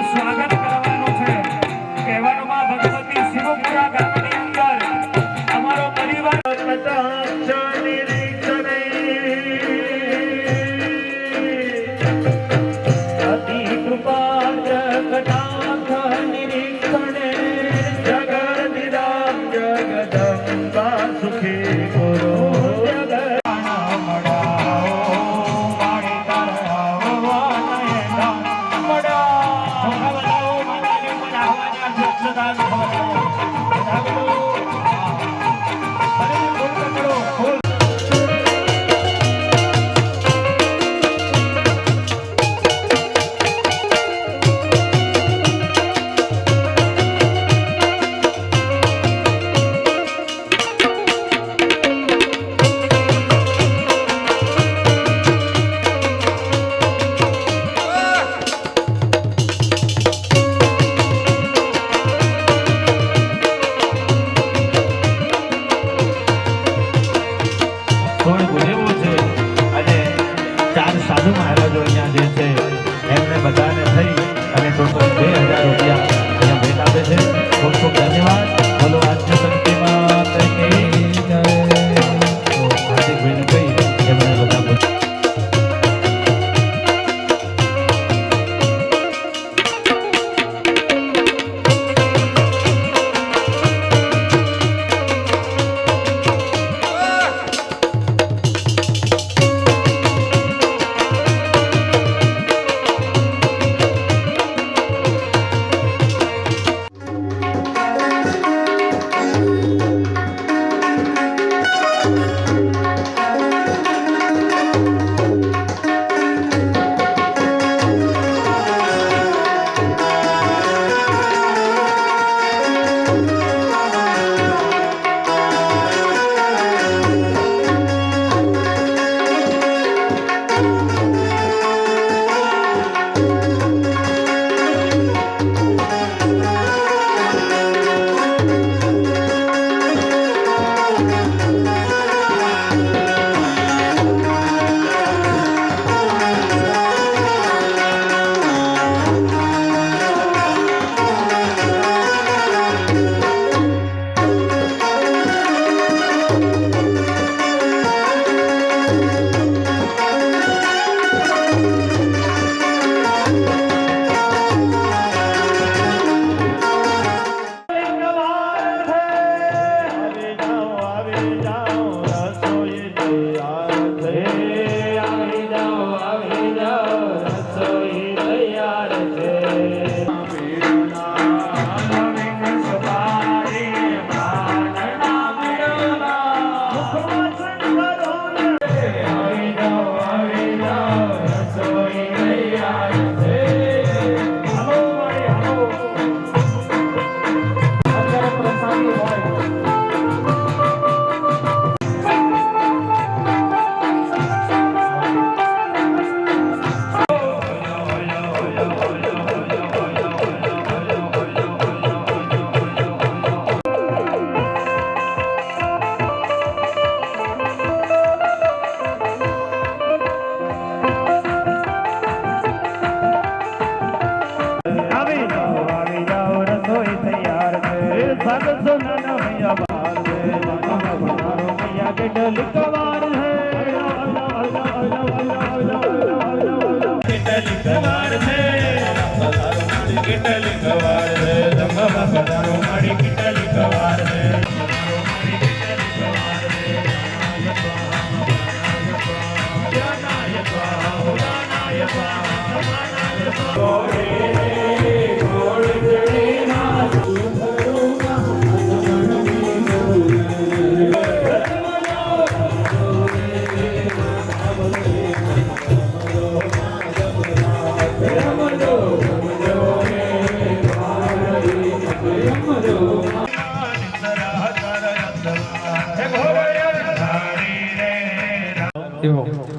[SPEAKER 5] સ્વાગત કરવાનું છે
[SPEAKER 12] અહીંયા જે છે એમને બધાને થઈ અને ટોટલ 2000 રૂપિયા અહીંયા ભેટ આપે છે. ખૂબ ખૂબ ધન્યવાદ. બોલો આજ્ઞ શક્તિ માતા કી જય. તો હાર્દિકભાઈને કહી એમને બધા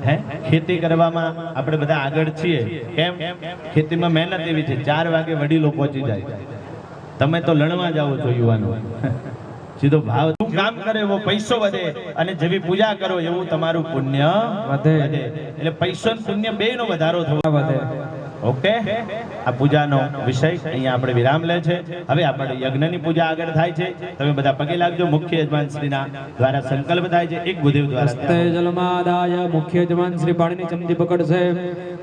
[SPEAKER 12] હે ખેતી કરવામાં આપણે બધા આગળ છીએ. કેમ? ખેતીમાં મહેનત એવી છે 4 વાગે વડીલો પહોંચી જાય. તમે તો લણવા જાઓ છો યુવાનો. સીધો ભાવ તું કામ કરે એવો પૈસો વધે અને જેવી પૂજા કરો એવું તમારું પુણ્ય વધે. એટલે પૈસો અને પુણ્ય બેયનો વધારો થવો વધે. ઓકે, આ પૂજાનો વિષય અહીંયા આપણે વિરામ લે છે. હવે આપણે યજ્ઞની પૂજા આગળ થાય છે. તમે બધા પગે લાગજો. મુખ્ય યજમાન શ્રીના દ્વારા સંકલ્પ થાય છે. એક ભૂદેવ દ્વારા
[SPEAKER 4] જલમાદાય મુખ્ય યજમાન શ્રી પાણીની ચમચી પકડશે.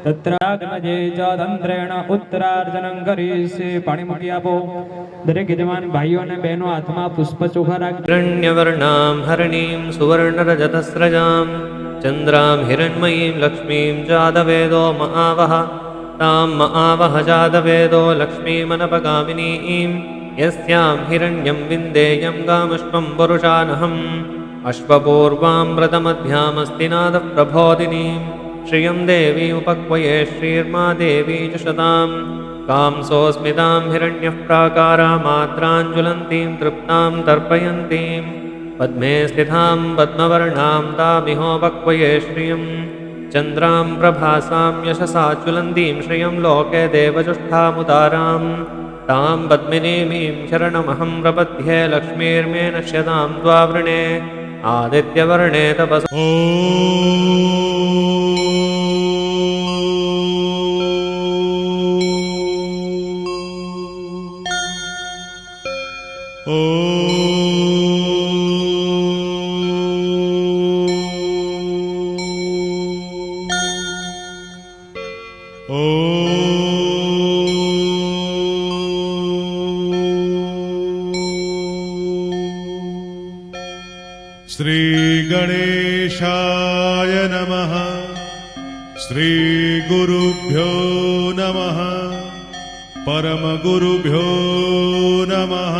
[SPEAKER 4] તત્રાગ્નજે ચ તંત્રેણ ઉત્તરાર્જનં કરીશે. પાણી મૂકી આપો. દરેક યજમાન ભાઈઓ અને બહેનો હાથમાં પુષ્પ ચોખા રાખજો.
[SPEAKER 13] हिरण्यवर्णां हरिणीं सुवर्णरजतस्रजां चन्द्रां हिरण्मयीं लक्ष्मीं जातवेदो महावः तां महावः जातवेदो लक्ष्मीमनपगामिनीं यस्यां हिरण्यं विन्देयं गामश्वं पुरुषानहम् अश्वपूर्वामृतमध्यामस्ति नादः प्रबोधिनीं श्रियं देवी उपक्वये श्रीर्मा देवी च शतां कांसोऽस्मितां हिरण्यः प्राकारामात्राञ्ज्वलन्तीं तृप्तां तर्पयन्तीं पद्मे स्थितां पद्मवर्णां तामिहोपक्वये श्रियं चन्द्रां प्रभासां यशसा ज्वलन्तीं श्रियं लोके देवजुष्ठामुदारां तां पद्मिनीमीं शरणमहं प्रपद्ये लक्ष्मीर्मे नश्यतां द्वावृणे आदित्यवर्णे तपसो
[SPEAKER 10] श्री गणेशाय नमः। श्री गुरुभ्यो नमः। परम गुरुभ्यो नमः।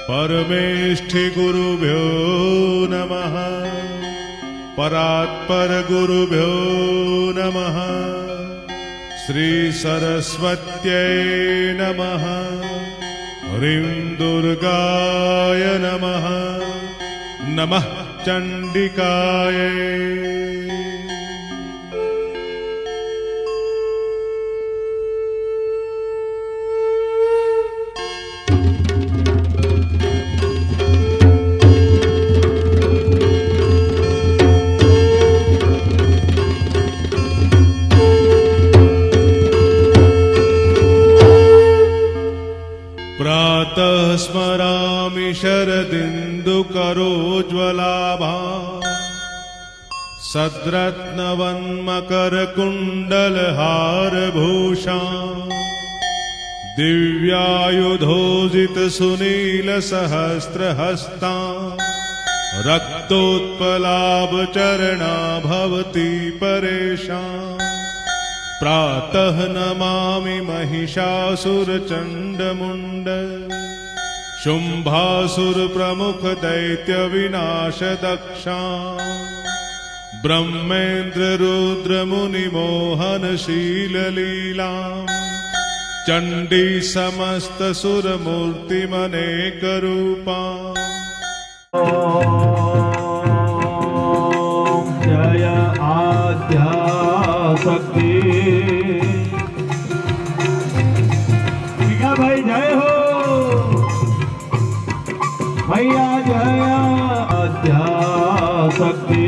[SPEAKER 10] परमेष्ठि गुरुभ्यो नमः। परात्पर गुरुभ्यो नमः। श्री सरस्वत्यै नमः। ह्रीं दुर्गाय नमः। नमः चंडिकाय। प्रातः स्मरामि शरदिन्दुकरोज्ज्वलाभां सद्रत्नवन्मकरकुण्डलहारभूषां दिव्यायुधोजितसुनीलसहस्रहस्तां रक्तोत्पलाभचरणा भवति परेशां। प्रातः नमामि महिषासुरचण्डमुण्ड शुम्भासुरप्रमुख दैत्यविनाशदक्षां ब्रह्मेन्द्ररुद्रमुनिमोहनशीललीलां चण्डी समस्तसुरमूर्तिमनेकरूपां।
[SPEAKER 5] जय आद्याशक्ति। भाई जय हो भैया, जय आद्याशक्ति।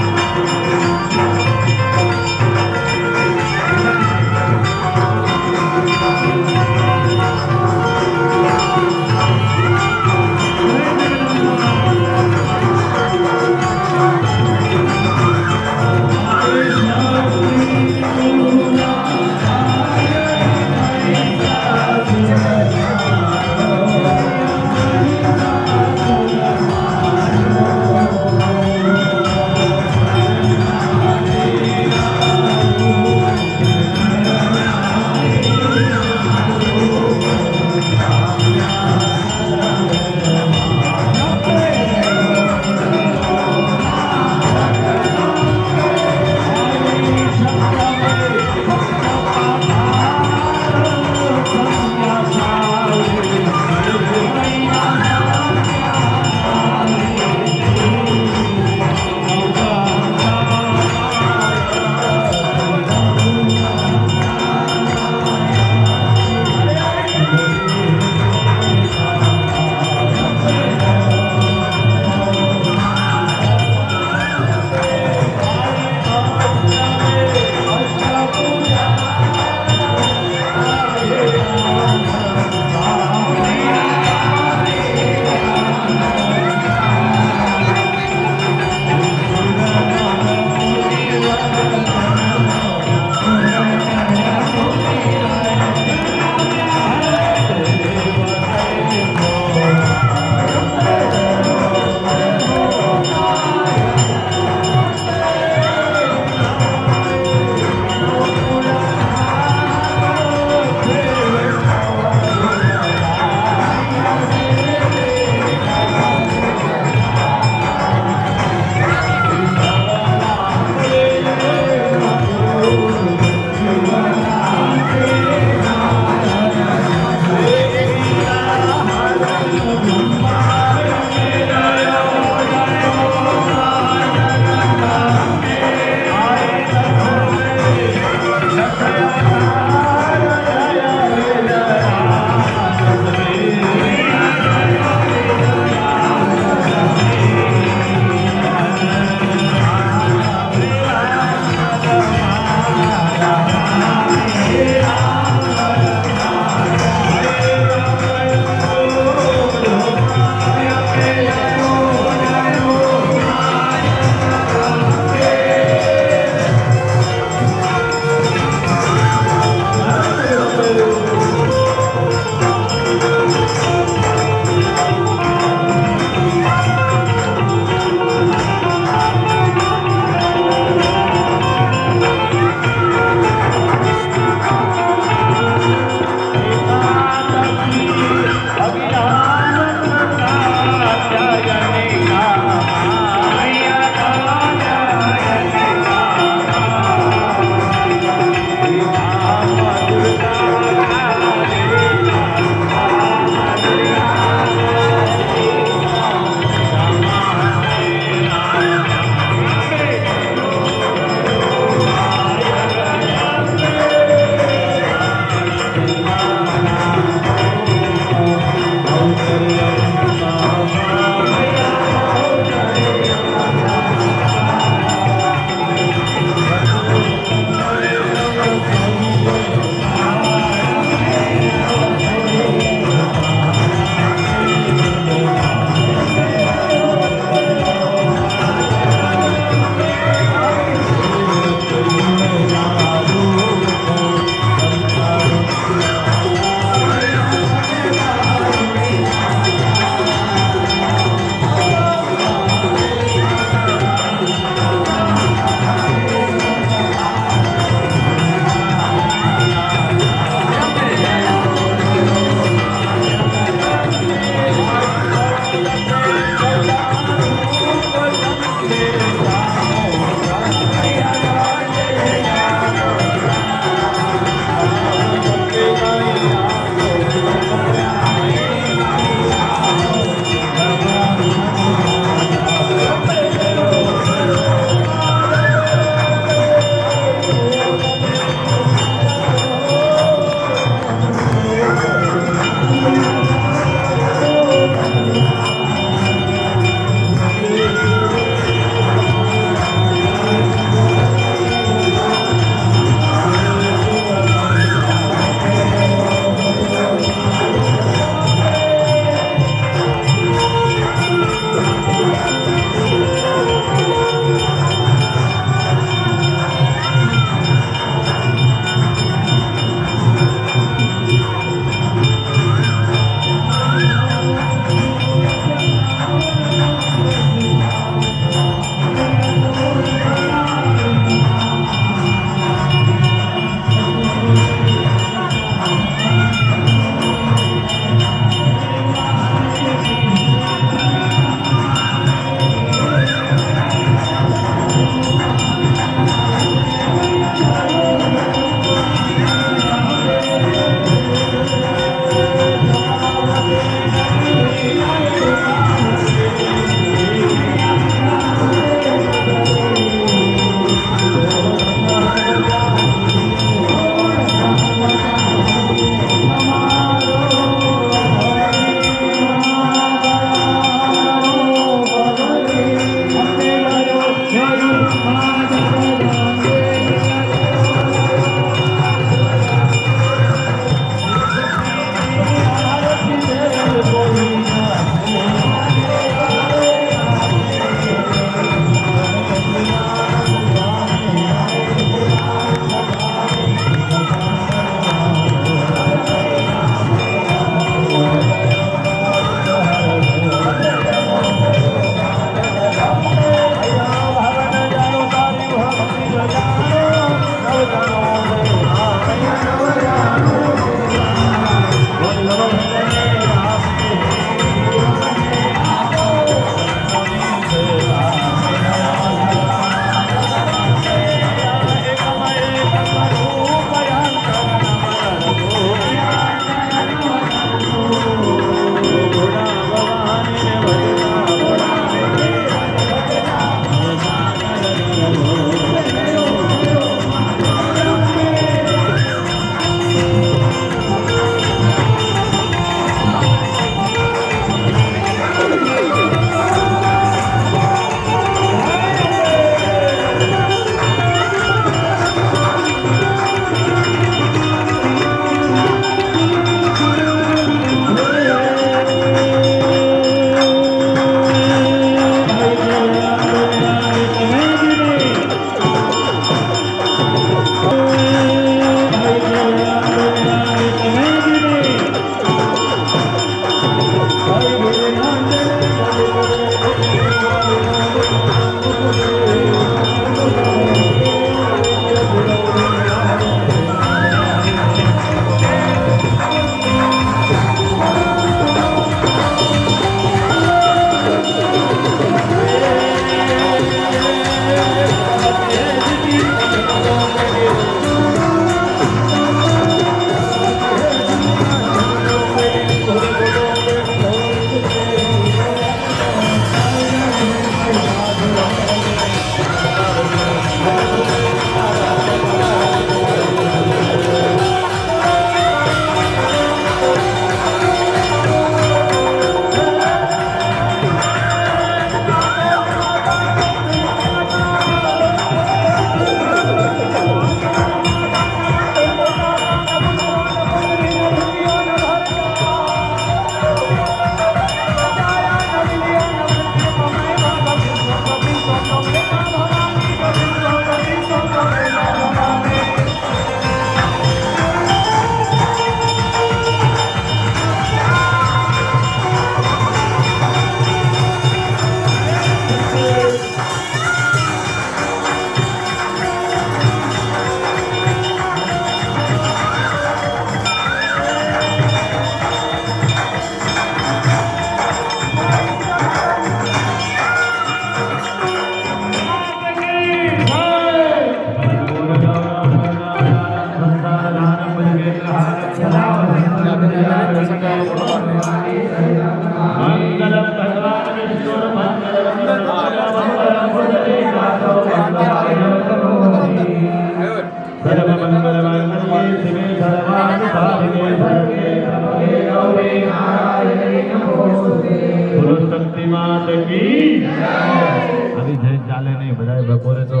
[SPEAKER 12] જઈને ચાલે નહીં, બધાએ બપોરે તો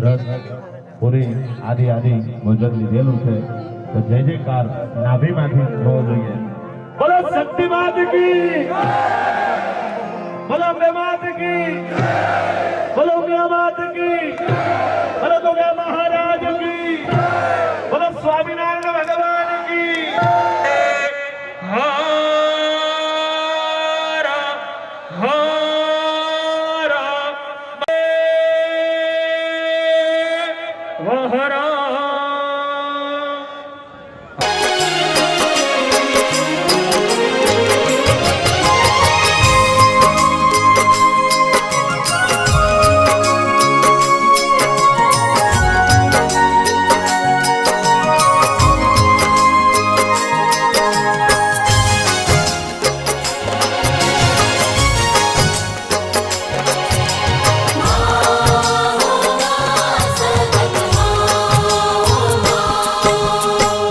[SPEAKER 12] રસ પૂરી આદિ ભોજન લીધેલું છે. તો જય જયકાર નાભીમાંથી થવો જોઈએ.
[SPEAKER 5] બોલો શક્તિ માત કી, બોલો અંબે માત કી, બોલો ઉમિયા માત કી, બોલો ગોગા મહારાજ કી, બોલો સ્વામિનારાયણ ભગવાન કી.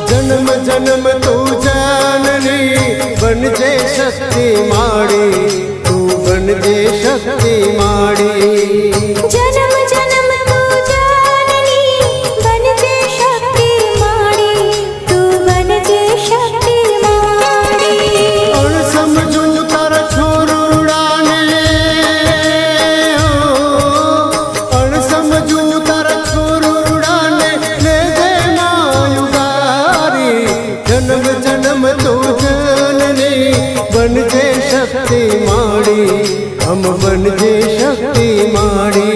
[SPEAKER 7] જન્મ જન્મ તું જાનની બનજે શક્તિ માડી, તું બનજે શક્તિ માડી.
[SPEAKER 3] જન્મ જન્મ તું જાનની બનજે શક્તિ માડી, તું બનજે શક્તિ માડી.
[SPEAKER 7] અણ સમજુ તારા છોરુડાને, અણ સમજુ તારા છોરુડાને લેજે માયુગારી. જન્મ જન્મ તું જનની બનજે શક્તિ માડી, હમ બનજે શક્તિ માડી.